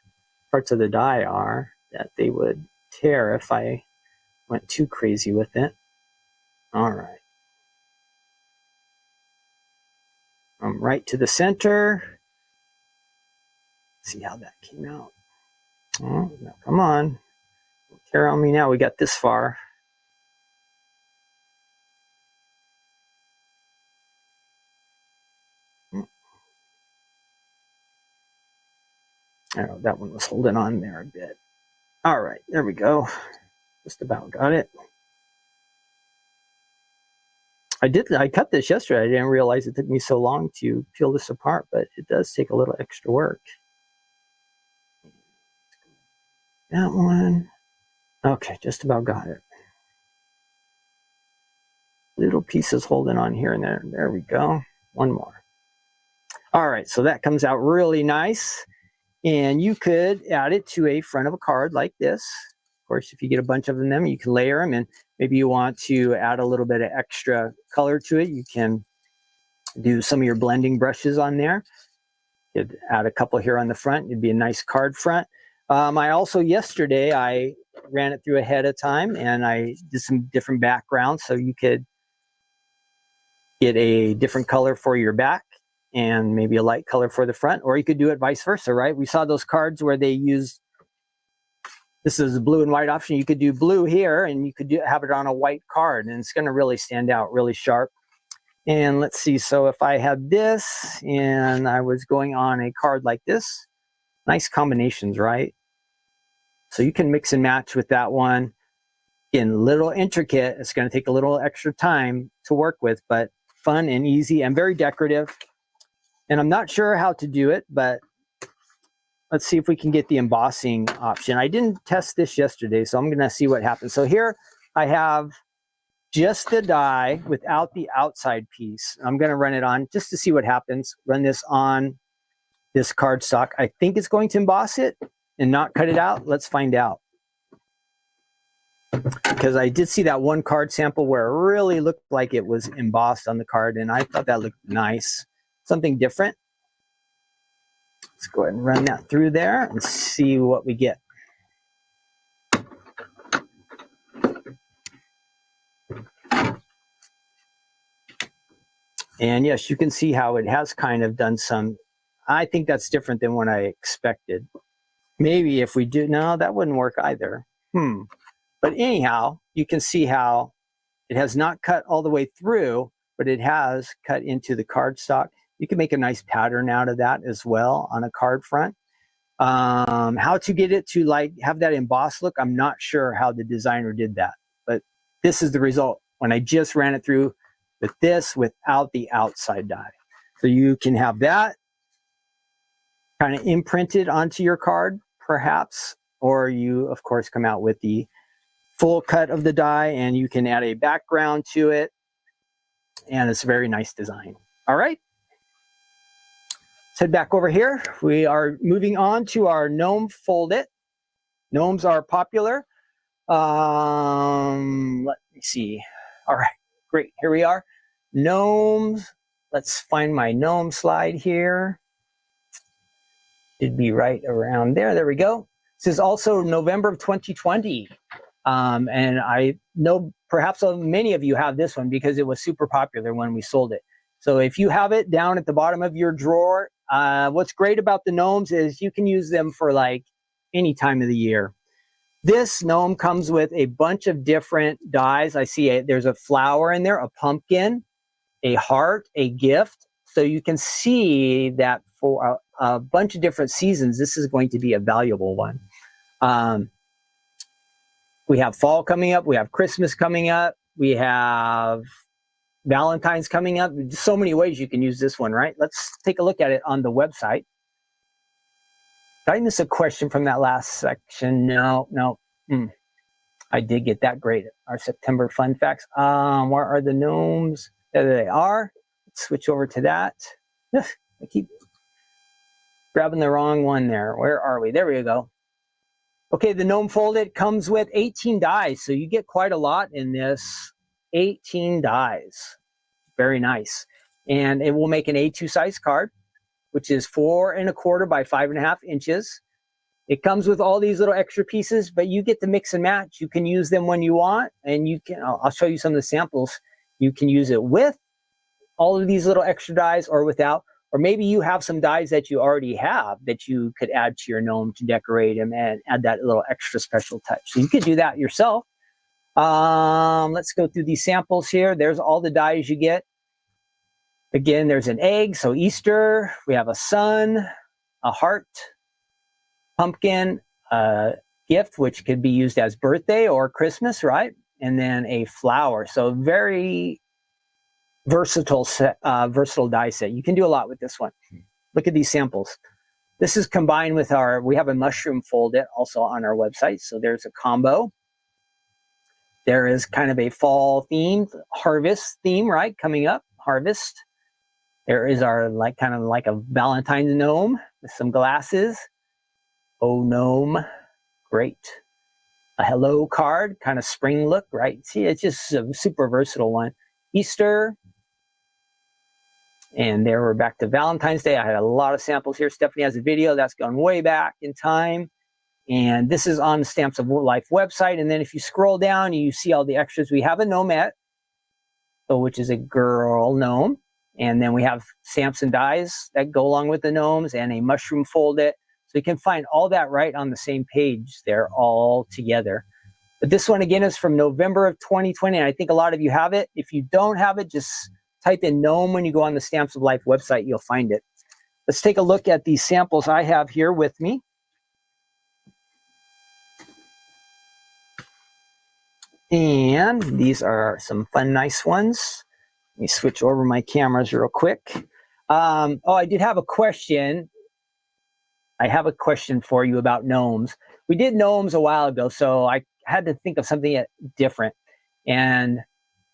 parts of the die are, that they would tear if I went too crazy with it. All right. Right to the center. Let's see how that came out. Oh, now, come on. Don't tear on me now. We got this far. Oh, that one was holding on there a bit. All right, there we go. Just about got it. I cut this yesterday. I didn't realize it took me so long to peel this apart, but it does take a little extra work. That one. Okay, just about got it. Little pieces holding on here and there. There we go. One more. All right, so that comes out really nice. And you could add it to a front of a card like this. Of course, if you get a bunch of them, you can layer them. And maybe you want to add a little bit of extra color to it. You can do some of your blending brushes on there. You could add a couple here on the front. It'd be a nice card front. I also, yesterday, I ran it through ahead of time. And I did some different backgrounds. So you could get a different color for your back and maybe a light color for the front, or you could do it vice versa, right? We saw those cards where they use, this is a blue and white option. You could do blue here and you could have it on a white card and it's going to really stand out really sharp. And let's see, so if I had this and I was going on a card like this, nice combinations, right? So you can mix and match with that one. Again, a little intricate. It's going to take a little extra time to work with, but fun and easy and very decorative. And I'm not sure how to do it, but let's see if we can get the embossing option. I didn't test this yesterday, so I'm going to see what happens. So here I have just the die without the outside piece. I'm going to run it on just to see what happens. Run this on this cardstock. I think it's going to emboss it and not cut it out. Let's find out. Because I did see that one card sample where it really looked like it was embossed on the card, and I thought that looked nice. Something different. Let's go ahead and run that through there and see what we get. And yes, you can see how it has kind of done some, I think that's different than what I expected. Maybe if we do, no, that wouldn't work either. But anyhow, you can see how it has not cut all the way through, but it has cut into the cardstock. You can make a nice pattern out of that as well on a card front. How to get it to like have that embossed look, I'm not sure how the designer did that, but this is the result when I just ran it through with this without the outside die. So you can have that kind of imprinted onto your card, perhaps, or you, of course, come out with the full cut of the die and you can add a background to it. And it's a very nice design. All right. Let's head back over here. We are moving on to our Gnome Fold-it. Gnomes are popular. Let me see. All right, great. Here we are. Gnomes. Let's find my gnome slide here. Should be right around there. There we go. This is also November of 2020. And I know perhaps many of you have this one because it was super popular when we sold it. So if you have it down at the bottom of your drawer, what's great about the gnomes is you can use them for like any time of the year. This gnome comes with a bunch of different dies. I see there's a flower in there, a pumpkin, a heart, a gift. So you can see that for a bunch of different seasons, this is going to be a valuable one. We have fall coming up. We have Christmas coming up. We have Valentine's coming up. There's so many ways you can use this one, right? Let's take a look at it on the website. Did I miss a question from that last section? No. I did get that great. Our September fun facts. Where are the gnomes? There they are. Let's switch over to that. I keep grabbing the wrong one there. Where are we? There we go. Okay, the Gnome Fold-it comes with 18 dies, so you get quite a lot in this. 18 dies. Very nice. And it will make an A2 size card, which is 4 1/4 by 5.5 inches. It comes with all these little extra pieces, but you get to mix and match. You can use them when you want, and you can, I'll show you some of the samples. You can use it with all of these little extra dies or without, or maybe you have some dies that you already have that you could add to your gnome to decorate them and add that little extra special touch. So you could do that yourself. Let's go through these samples here. There's all the dies you get. Again, there's an egg, so Easter. We have a sun, a heart, pumpkin, a gift, which could be used as birthday or Christmas, right? And then a flower. So very versatile die set. You can do a lot with this one. Look at these samples. This is combined with we have a mushroom fold-it also on our website. So there's a combo. There is kind of a fall theme, harvest theme, right? Coming up, harvest. There is our kind of like a Valentine's gnome with some glasses. Oh, gnome, great. A hello card, kind of spring look, right? See, it's just a super versatile one. Easter. And there we're back to Valentine's Day. I had a lot of samples here. Stephanie has a video that's gone way back in time. And this is on the Stamps of Life website. And then if you scroll down, you see all the extras. We have a gnomette, which is a girl gnome. And then we have stamps and dies that go along with the gnomes and a mushroom fold-it. So you can find all that right on the same page there all together. But this one, again, is from November of 2020. And I think a lot of you have it. If you don't have it, just type in gnome when you go on the Stamps of Life website. You'll find it. Let's take a look at these samples I have here with me. And these are some fun, nice ones. Let me switch over my cameras real quick. I did have a question. I have a question for you about gnomes. We did gnomes a while ago, so I had to think of something different. And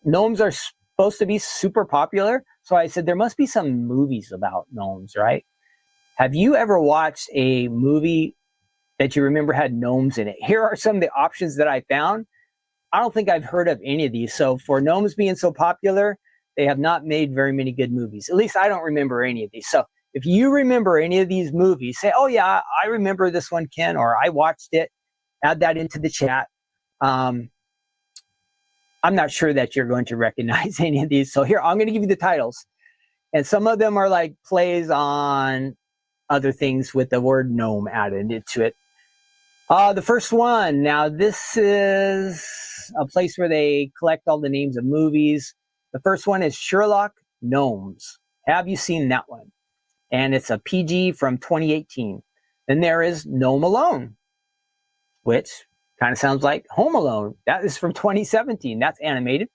gnomes are supposed to be super popular. So I said, there must be some movies about gnomes, right? Have you ever watched a movie that you remember had gnomes in it? Here are some of the options that I found. I don't think I've heard of any of these. So for gnomes being so popular, they have not made very many good movies. At least I don't remember any of these. So if you remember any of these movies, say, oh yeah, I remember this one, Ken, or I watched it. Add that into the chat. I'm not sure that you're going to recognize any of these. So here, I'm going to give you the titles. And some of them are like plays on other things with the word gnome added into it. The first one, now this is a place where they collect all the names of movies. The first one is Sherlock Gnomes. Have you seen that one? And it's a PG from 2018. Then there is Gnome Alone, which kind of sounds like Home Alone. That is from 2017. That's animated.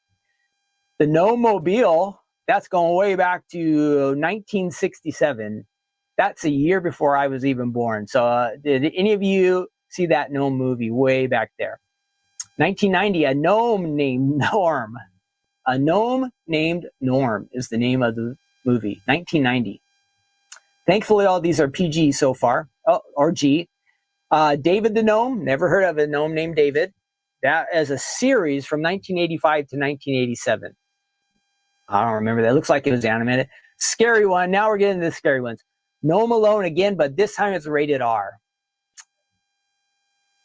The Gnome Mobile, that's going way back to 1967. That's a year before I was even born. So did any of you see that gnome movie way back there? 1990, a gnome named Norm. A gnome named Norm is the name of the movie. 1990. Thankfully, all these are PG so far. Oh, or G. David the Gnome. Never heard of a gnome named David. That is a series from 1985 to 1987. I don't remember that. It looks like it was animated. Scary one. Now we're getting to the scary ones. Gnome Alone again, but this time it's rated R.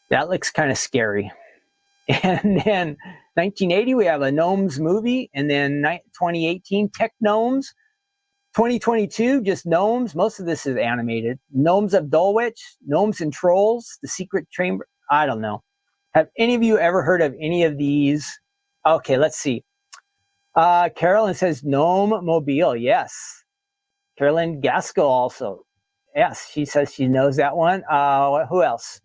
That looks kind of scary. And then 1980, we have a Gnomes movie. And then 2018, Tech Gnomes. 2022, just Gnomes. Most of this is animated. Gnomes of Dulwich, Gnomes and Trolls, The Secret Chamber. I don't know. Have any of you ever heard of any of these? Okay, let's see. Carolyn says Gnome Mobile. Yes. Carolyn Gaskell also. Yes, she says she knows that one. Who else?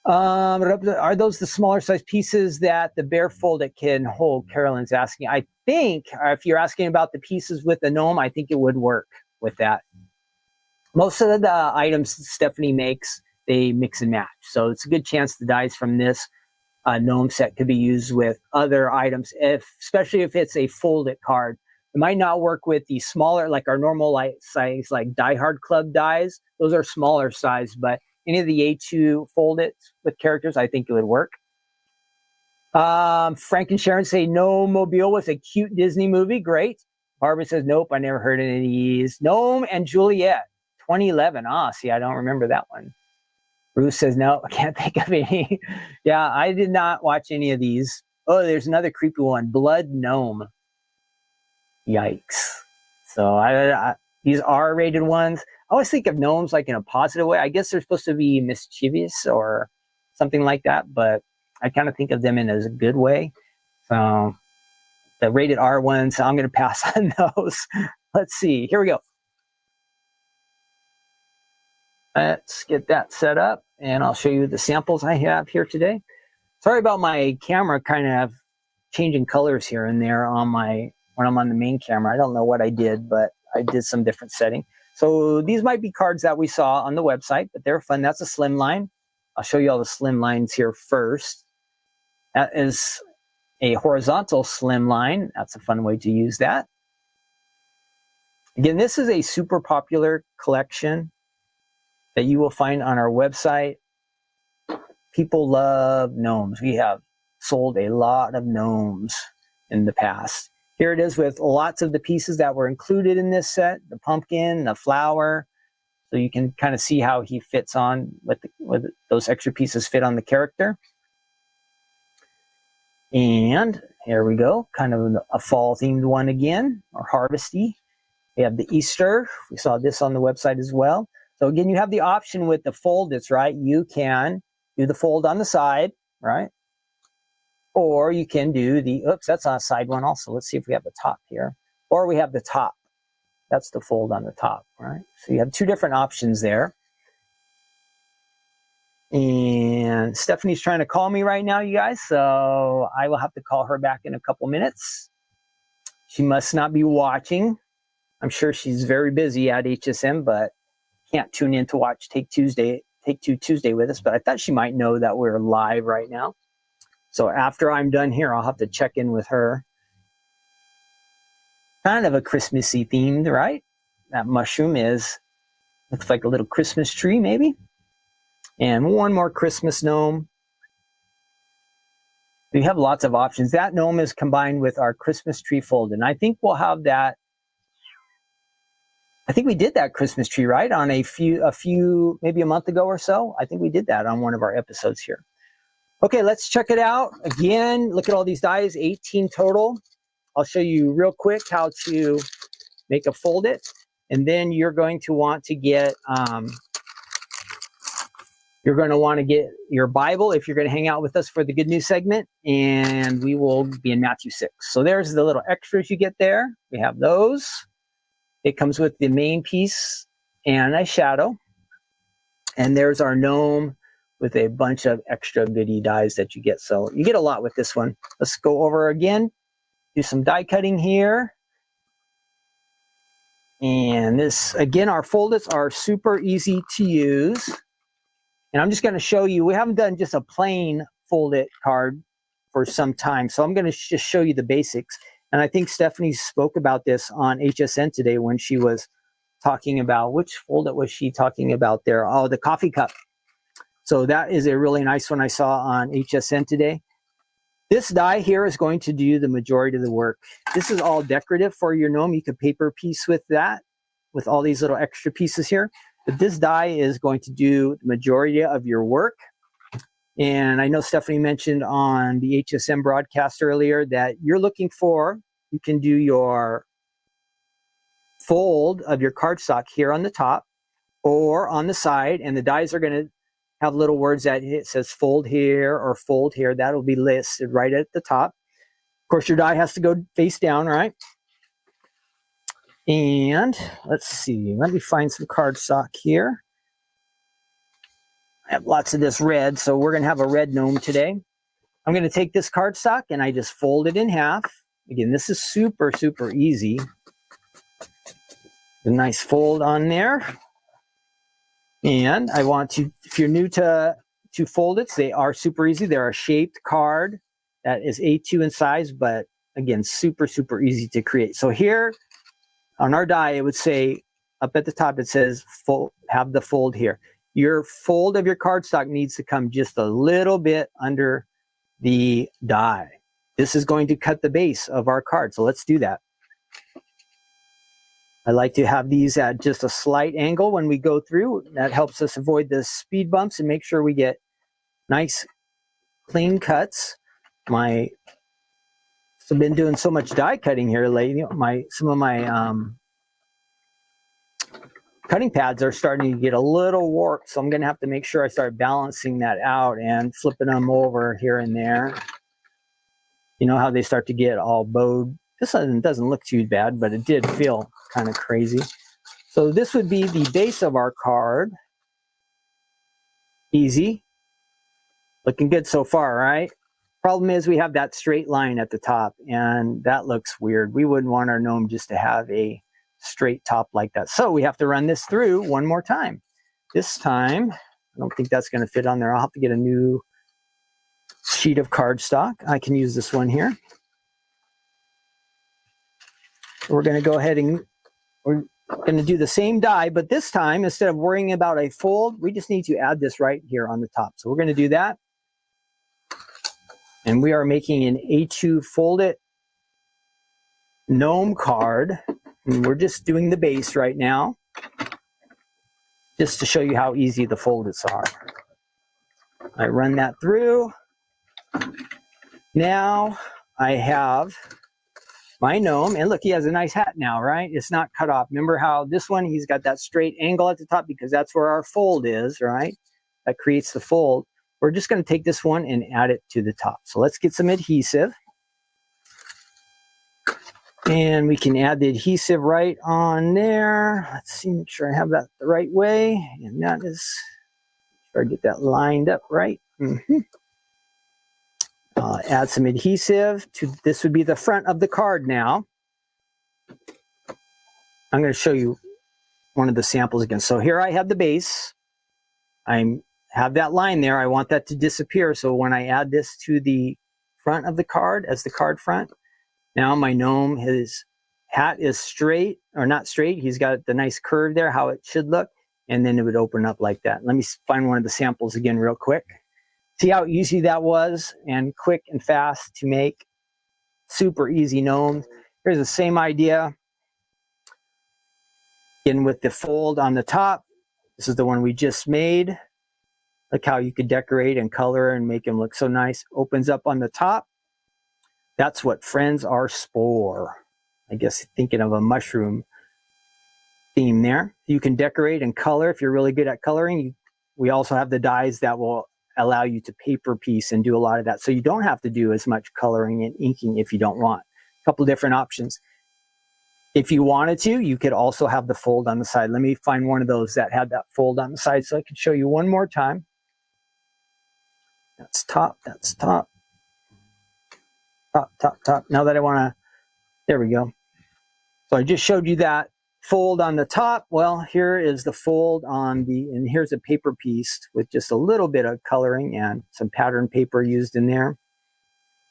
Are those the smaller size pieces that the Bear Fold-it can hold? Carolyn's asking. I think if you're asking about the pieces with the gnome, I think it would work with that. Most of the items Stephanie makes, they mix and match. So it's a good chance the dies from this gnome set could be used with other items, especially if it's a fold-it card. It might not work with the smaller, like our normal size, like Die Hard Club dies. Those are smaller size, but any of the A2 fold-its with characters, I think it would work. Frank and Sharon say Gnome Mobile was a cute Disney movie. Great. Barbara says, nope, I never heard any of these. Gnome and Juliet, 2011. See, I don't remember that one. Bruce says, no, I can't think of any. Yeah, I did not watch any of these. Oh, there's another creepy one, Blood Gnome. Yikes. So these R-rated ones, I always think of gnomes like in a positive way. I guess they're supposed to be mischievous or something like that, but I kind of think of them in as a good way. So the rated R ones, I'm going to pass on those. Let's see. Here we go. Let's get that set up, and I'll show you the samples I have here today. Sorry about my camera kind of changing colors here and there when I'm on the main camera. I don't know what I did, but I did some different setting. So these might be cards that we saw on the website, but they're fun. That's a slim line. I'll show you all the slim lines here first. That is a horizontal slim line. That's a fun way to use that. Again, this is a super popular collection that you will find on our website. People love gnomes. We have sold a lot of gnomes in the past. Here it is with lots of the pieces that were included in this set, the pumpkin, the flower. So you can kind of see how he fits on, with those extra pieces fit on the character. And here we go, kind of a fall themed one again, or harvesty. We have the Easter. We saw this on the website as well. So again, you have the option with the fold-its, right? You can do the fold on the side, right? Or you can do the, oops, that's on a side one also. Let's see if we have the top here. Or we have the top. That's the fold on the top, right? So you have two different options there. And Stephanie's trying to call me right now, you guys. So I will have to call her back in a couple minutes. She must not be watching. I'm sure she's very busy at HSM, but can't tune in to watch Take Two Tuesday with us. But I thought she might know that we're live right now. So after I'm done here, I'll have to check in with her. Kind of a Christmassy themed, right? That mushroom looks like a little Christmas tree maybe. And one more Christmas gnome. We have lots of options. That gnome is combined with our Christmas tree fold. And I think we'll have that. I think we did that Christmas tree, right? On a few, maybe a month ago or so. I think we did that on one of our episodes here. Okay, let's check it out. Again, look at all these dies, 18 total. I'll show you real quick how to make a fold it, and then you're going to want to get your Bible if you're going to hang out with us for the Good News segment, and we will be in Matthew 6. So there's the little extras you get there. We have those. It comes with the main piece and a shadow. And there's our gnome with a bunch of extra goodie dies that you get. So you get a lot with this one. Let's go over again, do some die cutting here. And this, again, our fold-its are super easy to use. And I'm just going to show you, we haven't done just a plain fold-it card for some time. So I'm going to just show you the basics. And I think Stephanie spoke about this on HSN today when she was talking about, which fold-it was she talking about there? Oh, the coffee cup. So that is a really nice one I saw on HSN today. This die here is going to do the majority of the work. This is all decorative for your gnome. You could paper piece with that, with all these little extra pieces here. But this die is going to do the majority of your work. And I know Stephanie mentioned on the HSM broadcast earlier that you're looking for, you can do your fold of your cardstock here on the top or on the side, and the dies are going to have little words that it says fold here or fold here. That'll be listed right at the top. Of course, your die has to go face down, right? And let's see, let me find some cardstock here. I have lots of this red, so we're going to have a red gnome today. I'm going to take this cardstock and I just fold it in half. Again, this is super, super easy. A nice fold on there. And I want to, if you're new to fold-its, they are super easy. They're a shaped card that is A2 in size, but again, super, super easy to create. So here on our die, it would say up at the top, it says fold, have the fold here. Your fold of your cardstock needs to come just a little bit under the die. This is going to cut the base of our card. So let's do that. I like to have these at just a slight angle when we go through. That helps us avoid the speed bumps and make sure we get nice, clean cuts. I've been doing so much die cutting here lately. Some of my cutting pads are starting to get a little warped, so I'm going to have to make sure I start balancing that out and flipping them over here and there. You know how they start to get all bowed. This one doesn't look too bad, but it did feel kind of crazy. So this would be the base of our card. Easy. Looking good so far, right? Problem is we have that straight line at the top, and that looks weird. We wouldn't want our gnome just to have a straight top like that. So we have to run this through one more time. This time, I don't think that's going to fit on there. I'll have to get a new sheet of cardstock. I can use this one here. We're going to go ahead and we're going to do the same die, but this time, instead of worrying about a fold, we just need to add this right here on the top. So we're going to do that. And we are making an A2 fold-it gnome card. And we're just doing the base right now, just to show you how easy the fold-its are. I run that through. Now I have my gnome, and look, he has a nice hat now, right? It's not cut off. Remember how this one, he's got that straight angle at the top because that's where our fold is, right? That creates the fold. We're just going to take this one and add it to the top. So let's get some adhesive. And we can add the adhesive right on there. Let's see, make sure I have that the right way. And that is, try to get that lined up right. Add some adhesive to, this would be the front of the card now. I'm going to show you one of the samples again. So here I have the base. I have that line there. I want that to disappear. So when I add this to the front of the card as the card front, now my gnome, his hat is straight, or not straight. He's got the nice curve there, how it should look. And then it would open up like that. Let me find one of the samples again real quick. See how easy that was, and quick and fast to make. Super easy gnomes. Here's the same idea. Again with the fold on the top. This is the one we just made. Look how you could decorate and color and make them look so nice. Opens up on the top. That's what friends are spore. I guess thinking of a mushroom theme there. You can decorate and color if you're really good at coloring. We also have the dies that will allow you to paper piece and do a lot of that. So you don't have to do as much coloring and inking if you don't want. A couple different options. If you wanted to, you could also have the fold on the side. Let me find one of those that had that fold on the side so I can show you one more time. That's top, that's top. Top, top, top. Now that I want to, there we go. So I just showed you that fold on the top. Well, here is the fold on the, and here's a paper piece with just a little bit of coloring and some pattern paper used in there.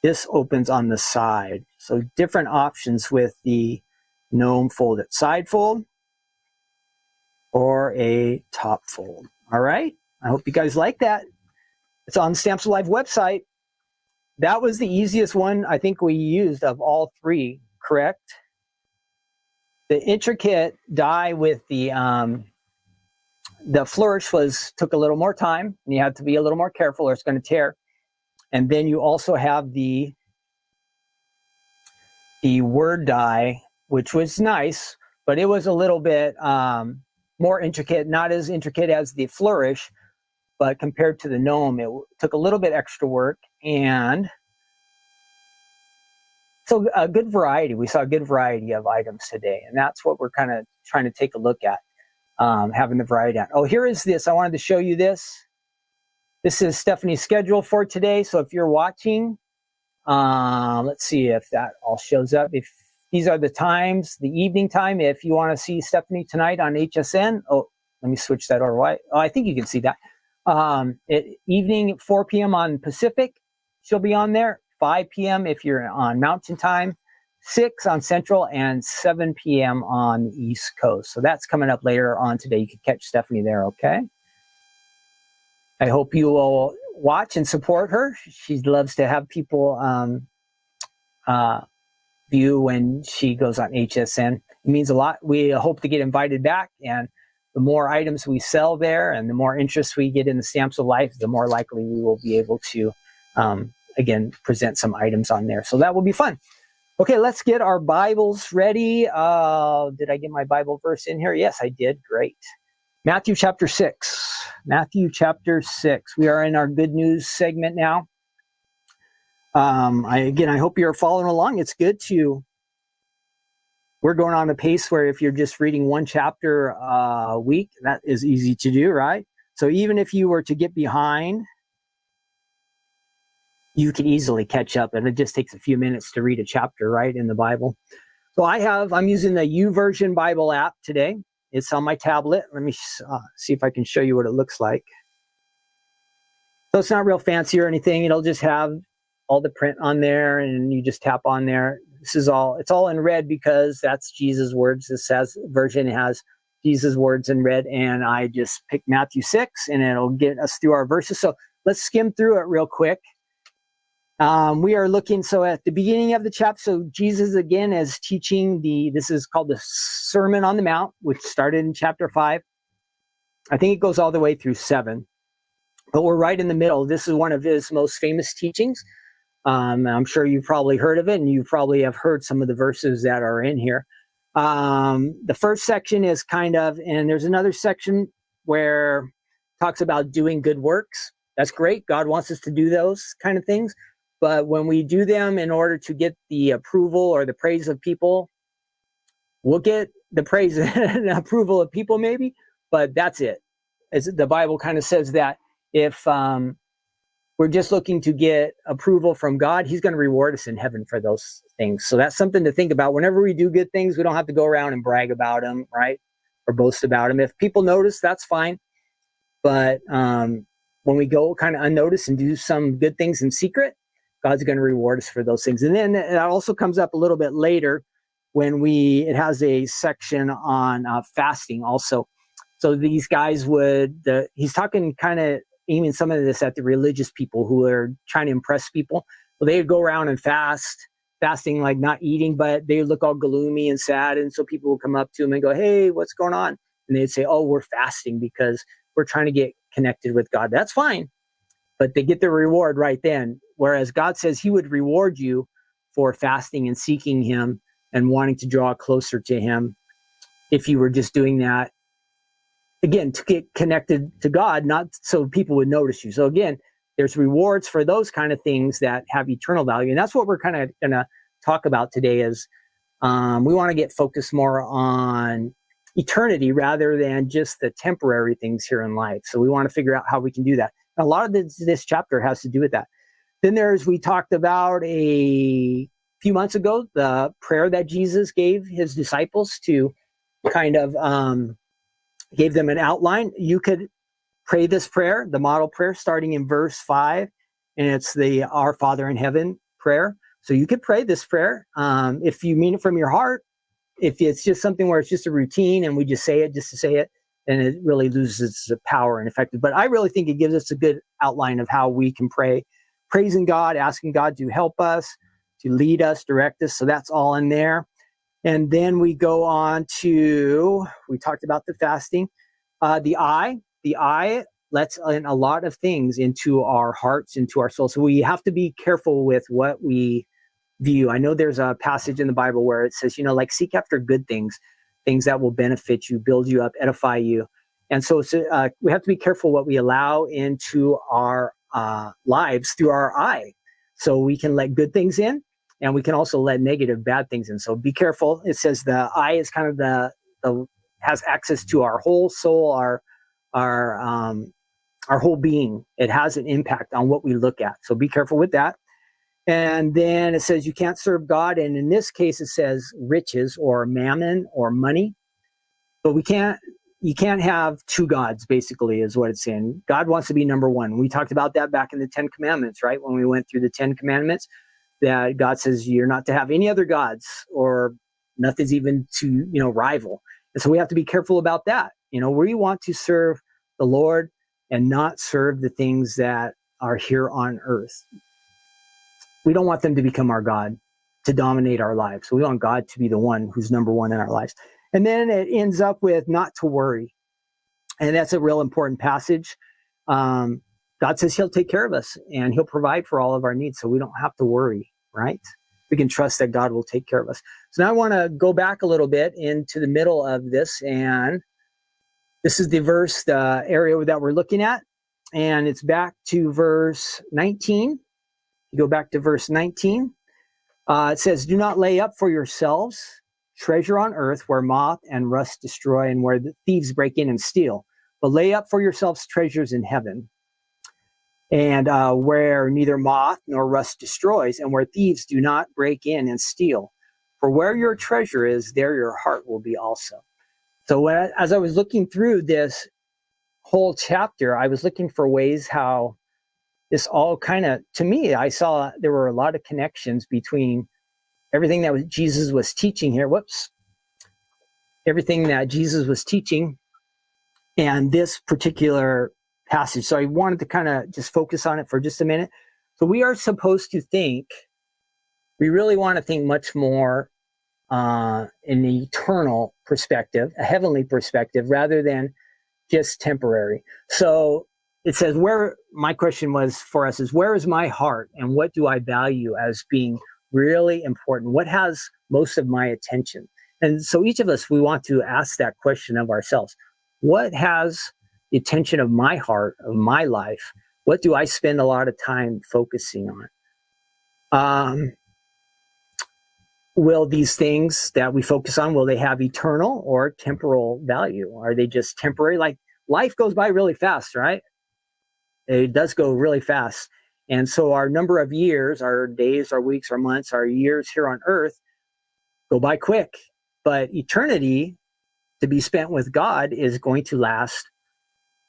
This opens on the side. So different options with the Gnome Fold-it side fold or a top fold. All right. I hope you guys like that. It's on Stamps Alive website. That was the easiest one I think we used of all three, correct? The intricate die with the flourish took a little more time, and you have to be a little more careful or it's going to tear. And then you also have the word die, which was nice, but it was a little bit more intricate, not as intricate as the flourish, but compared to the gnome, it took a little bit extra work. And so a good variety. We saw a good variety of items today, and that's what we're kind of trying to take a look at, having the variety on. Oh, here is this. I wanted to show you this. This is Stephanie's schedule for today. So if you're watching, let's see if that all shows up. If these are the times, the evening time, if you want to see Stephanie tonight on HSN. Oh, let me switch that over. Oh, I think you can see that. At evening, 4 p.m. on Pacific, she'll be on there. 5 p.m. if you're on Mountain Time, 6 on Central, and 7 p.m. on the East Coast. So that's coming up later on today. You can catch Stephanie there, okay? I hope you will watch and support her. She loves to have people view when she goes on HSN. It means a lot. We hope to get invited back, and the more items we sell there and the more interest we get in the Stamps of Life, the more likely we will be able to again, present some items on there. So that will be fun. Okay, let's get our Bibles ready. Did I get my Bible verse in here? Yes, I did. Great. Matthew chapter 6. Matthew chapter 6. We are in our good news segment now. I hope you're following along. It's good to, we're going on a pace where if you're just reading one chapter a week, that is easy to do, right? So even if you were to get behind, you can easily catch up, and it just takes a few minutes to read a chapter, right, in the Bible. So I'm using the YouVersion Bible app today. It's on my tablet. Let me see if I can show you what it looks like. So it's not real fancy or anything. It'll just have all the print on there, and you just tap on there. It's all in red because that's Jesus' words. This version has Jesus' words in red, and I just picked Matthew 6, and it'll get us through our verses. So let's skim through it real quick. We are looking, so at the beginning of the chapter, so Jesus again is teaching this is called the Sermon on the Mount, which started in chapter 5. I think it goes all the way through 7, but we're right in the middle. This is one of his most famous teachings. I'm sure you've probably heard of it, and you probably have heard some of the verses that are in here. The first section is and there's another section where it talks about doing good works. That's great. God wants us to do those kind of things. But when we do them in order to get the approval or the praise of people, we'll get the praise and approval of people maybe, but that's it. As the Bible kind of says that if we're just looking to get approval from God, he's going to reward us in heaven for those things. So that's something to think about. Whenever we do good things, we don't have to go around and brag about them, right? Or boast about them. If people notice, that's fine. But when we go kind of unnoticed and do some good things in secret, God's going to reward us for those things. And then it also comes up a little bit later when it has a section on fasting also. So these guys he's talking kind of aiming some of this at the religious people who are trying to impress people. Well, they would go around and fasting like not eating, but they look all gloomy and sad. And so people will come up to them and go, hey, what's going on? And they'd say, oh, we're fasting because we're trying to get connected with God. That's fine. But they get their reward right then. Whereas God says he would reward you for fasting and seeking him and wanting to draw closer to him if you were just doing that, again, to get connected to God, not so people would notice you. So again, there's rewards for those kind of things that have eternal value. And that's what we're kind of going to talk about today is we want to get focused more on eternity rather than just the temporary things here in life. So we want to figure out how we can do that. And a lot of this chapter has to do with that. Then we talked about a few months ago, the prayer that Jesus gave his disciples to kind of gave them an outline. You could pray this prayer, the model prayer, starting in verse 5, and it's the Our Father in Heaven prayer. So you could pray this prayer if you mean it from your heart. If it's just something where it's just a routine and we just say it just to say it, then it really loses its power and effect. But I really think it gives us a good outline of how we can pray, praising God, asking God to help us, to lead us, direct us. So that's all in there. And then we go on to, we talked about the fasting. The eye lets in a lot of things into our hearts, into our souls. So we have to be careful with what we view. I know there's a passage in the Bible where it says, like seek after good things, things that will benefit you, build you up, edify you. And so we have to be careful what we allow into our lives through our eye. So we can let good things in, and we can also let negative, bad things in. So be careful. It says the eye is kind of the has access to our whole soul, our whole being. It has an impact on what we look at. So be careful with that. And then it says you can't serve God. And in this case, it says riches or mammon or money. But you can't have two gods, basically, is what it's saying. God wants to be number one. We talked about that back in the 10 Commandments, right? When we went through the 10 Commandments, that God says you're not to have any other gods, or nothing's even to, rival. And so we have to be careful about that. We want to serve the Lord and not serve the things that are here on earth. We don't want them to become our God, to dominate our lives. So we want God to be the one who's number one in our lives. And then it ends up with not to worry. And that's a real important passage. God says he'll take care of us and he'll provide for all of our needs. So we don't have to worry, right? We can trust that God will take care of us. So now I want to go back a little bit into the middle of this. And this is the area that we're looking at. And it's back to verse 19. You go back to verse 19. It says, do not lay up for yourselves treasure on earth where moth and rust destroy and where the thieves break in and steal. But lay up for yourselves treasures in heaven, and where neither moth nor rust destroys, and where thieves do not break in and steal. For where your treasure is, there your heart will be also. So as I was looking through this whole chapter, I was looking for ways how this all kind of, to me, I saw there were a lot of connections between everything that Jesus was teaching here. Everything that Jesus was teaching and this particular passage. So I wanted to kind of just focus on it for just a minute. So we are supposed to we really want to think much more in an eternal perspective, a heavenly perspective, rather than just temporary. So it says, my question was for us is, where is my heart and what do I value as being really important? What has most of my attention? And so each of us, we want to ask that question of ourselves. What has the attention of my heart, of my life? What do I spend a lot of time focusing on? Will these things that we focus on, will they have eternal or temporal value? Are they just temporary? Like life goes by really fast, right? It does go really fast. And so our number of years, our days, our weeks, our months, our years here on earth go by quick. But eternity to be spent with God is going to last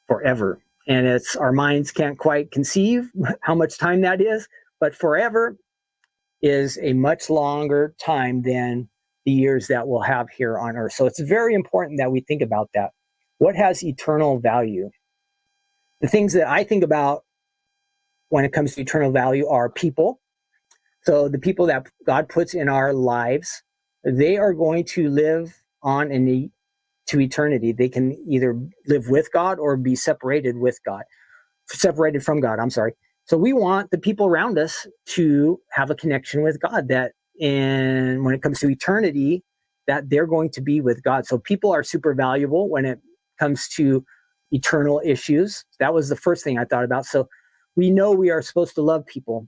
forever. And our minds can't quite conceive how much time that is, but forever is a much longer time than the years that we'll have here on earth. So it's very important that we think about that. What has eternal value? The things that I think about when it comes to eternal value are people. So the people that God puts in our lives, they are going to live on to eternity. They can either live with God or be separated from God. I'm sorry. So we want the people around us to have a connection with God, that when it comes to eternity, that they're going to be with God. So people are super valuable when it comes to eternal issues. That was the first thing I thought about. So we know we are supposed to love people,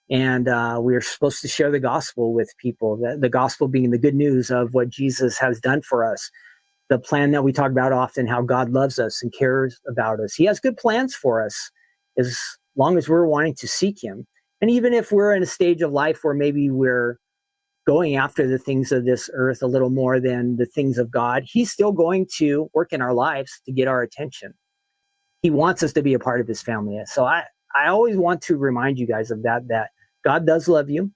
and we are supposed to share the gospel with people, the gospel being the good news of what Jesus has done for us. The plan that we talk about often, how God loves us and cares about us. He has good plans for us as long as we're wanting to seek him. And even if we're in a stage of life where maybe we're going after the things of this earth a little more than the things of God, he's still going to work in our lives to get our attention. He wants us to be a part of his family. So I always want to remind you guys of that God does love you,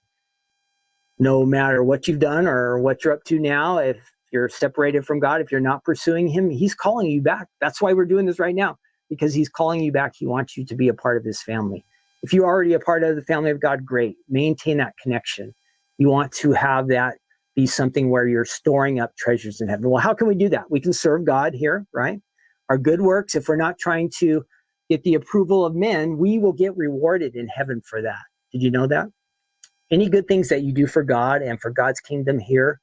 no matter what you've done or what you're up to now. If you're separated from God, if you're not pursuing him, he's calling you back. That's why we're doing this right now, because he's calling you back. He wants you to be a part of his family. If you're already a part of the family of God, great. Maintain that connection. You want to have that be something where you're storing up treasures in heaven. Well, how can we do that? We can serve God here, right? Our good works, if we're not trying to get the approval of men, we will get rewarded in heaven for that. Did you know that? Any good things that you do for God and for God's kingdom here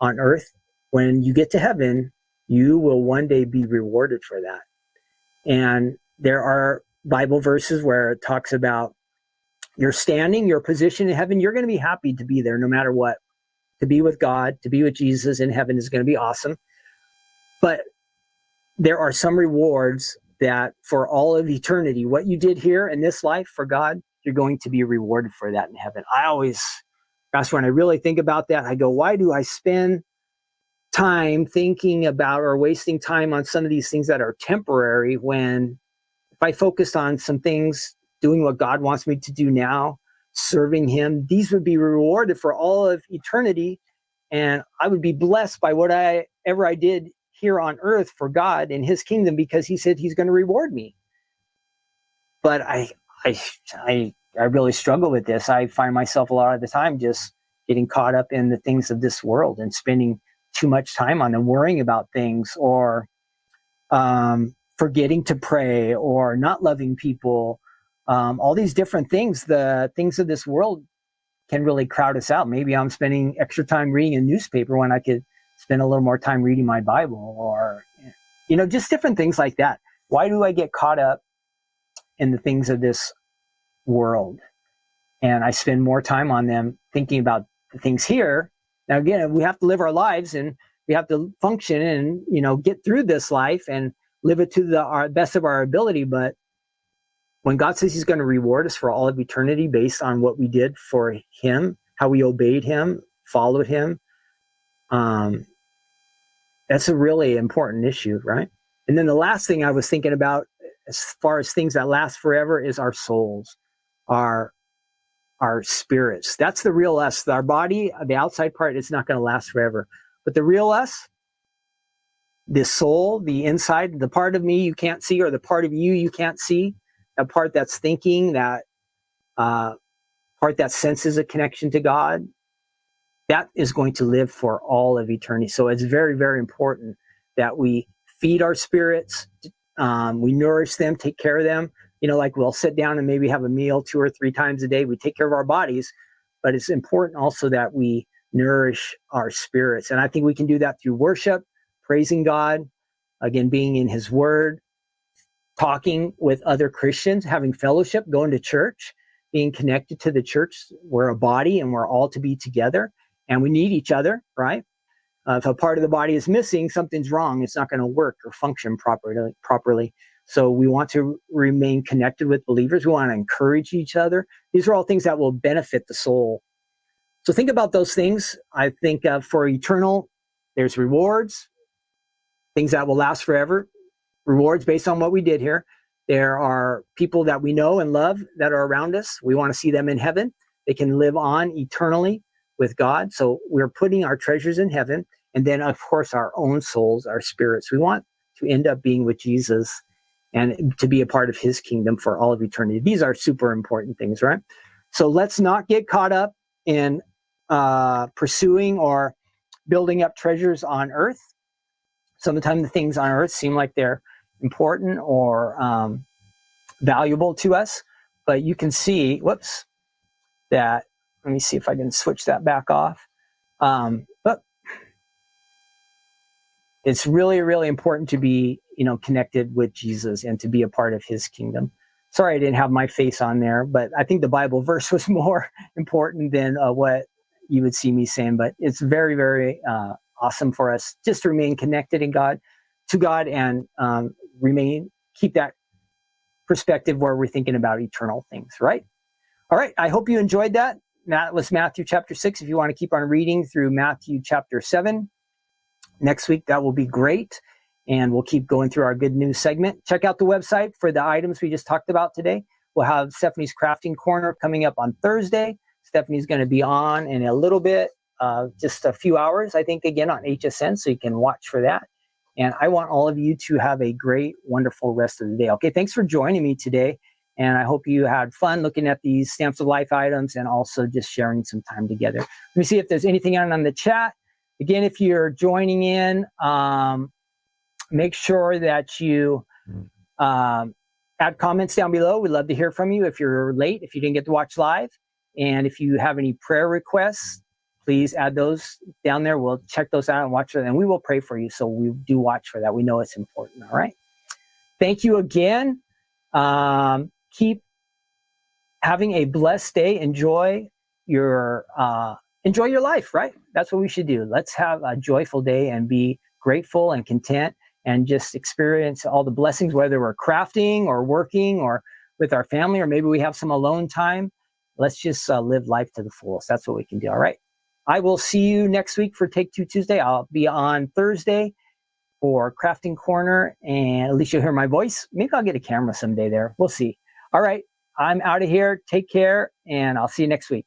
on earth, when you get to heaven, you will one day be rewarded for that. And there are Bible verses where it talks about your standing, your position in heaven. You're going to be happy to be there no matter what. To be with God, to be with Jesus in heaven is going to be awesome. But there are some rewards that for all of eternity, what you did here in this life for God, you're going to be rewarded for that in heaven. That's when I really think about that. I go, why do I spend time thinking about or wasting time on some of these things that are temporary, when if I focused on some things, doing what God wants me to do now, serving him, these would be rewarded for all of eternity. And I would be blessed by whatever I did here on earth for God and his kingdom, because he said he's going to reward me. But I really struggle with this. I find myself a lot of the time just getting caught up in the things of this world and spending too much time on them, worrying about things, or forgetting to pray, or not loving people. All these different things, the things of this world can really crowd us out. Maybe I'm spending extra time reading a newspaper when I could spend a little more time reading my Bible, or, just different things like that. Why do I get caught up in the things of this world? And I spend more time on them thinking about the things here. Now, again, we have to live our lives, and we have to function and, get through this life and live it to the best of our ability. But when God says he's going to reward us for all of eternity based on what we did for him, how we obeyed him, followed him, that's a really important issue, right? And then the last thing I was thinking about, as far as things that last forever, is our souls, our spirits. That's the real us. Our body, the outside part, is not going to last forever. But the real us, the soul, the inside, the part of me you can't see, or the part of you can't see, that part that's thinking, that part that senses a connection to God, that is going to live for all of eternity. So it's very, very important that we feed our spirits, we nourish them, take care of them. Like we'll sit down and maybe have a meal 2 or 3 times a day. We take care of our bodies, but it's important also that we nourish our spirits. And I think we can do that through worship, praising God, again, being in his word, talking with other Christians, having fellowship, going to church, being connected to the church. We're a body and we're all to be together, and we need each other, right? If a part of the body is missing, something's wrong. It's not going to work or function properly. So we want to remain connected with believers. We want to encourage each other. These are all things that will benefit the soul. So think about those things. I think for eternal, there's rewards, things that will last forever, rewards based on what we did here. There are people that we know and love that are around us. We want to see them in heaven. They can live on eternally with God. So we're putting our treasures in heaven. And then, of course, our own souls, our spirits. We want to end up being with Jesus and to be a part of his kingdom for all of eternity. These are super important things, right? So let's not get caught up in pursuing or building up treasures on earth. Sometimes the things on earth seem like they're important or valuable to us, but you can see, that, let me see if I can switch that back off. it's really, really important to be, connected with Jesus and to be a part of his kingdom. Sorry, I didn't have my face on there, but I think the Bible verse was more important than what you would see me saying. But it's very, very awesome for us just to remain connected to God, and keep that perspective where we're thinking about eternal things, right? All right, I hope you enjoyed that. That was Matthew chapter 6. If you want to keep on reading through Matthew chapter 7, next week, that will be great. And we'll keep going through our good news segment. Check out the website for the items we just talked about today. We'll have Stephanie's Crafting Corner coming up on Thursday. Stephanie's going to be on in a little bit, just a few hours, I think, again on HSN, so you can watch for that. And I want all of you to have a great, wonderful rest of the day. Okay, thanks for joining me today. And I hope you had fun looking at these Stamps of Life items and also just sharing some time together. Let me see if there's anything on the chat. Again, if you're joining in, make sure that you add comments down below. We'd love to hear from you if you're late, if you didn't get to watch live. And if you have any prayer requests, please add those down there. We'll check those out and watch them, and we will pray for you. So we do watch for that. We know it's important. All right. Thank you again. Keep having a blessed day. Enjoy your life, right? That's what we should do. Let's have a joyful day and be grateful and content and just experience all the blessings, whether we're crafting or working or with our family, or maybe we have some alone time. Let's just live life to the fullest. That's what we can do. All right. I will see you next week for Take Two Tuesday. I'll be on Thursday for Crafting Corner, and at least you'll hear my voice. Maybe I'll get a camera someday there. We'll see. All right. I'm out of here. Take care, and I'll see you next week.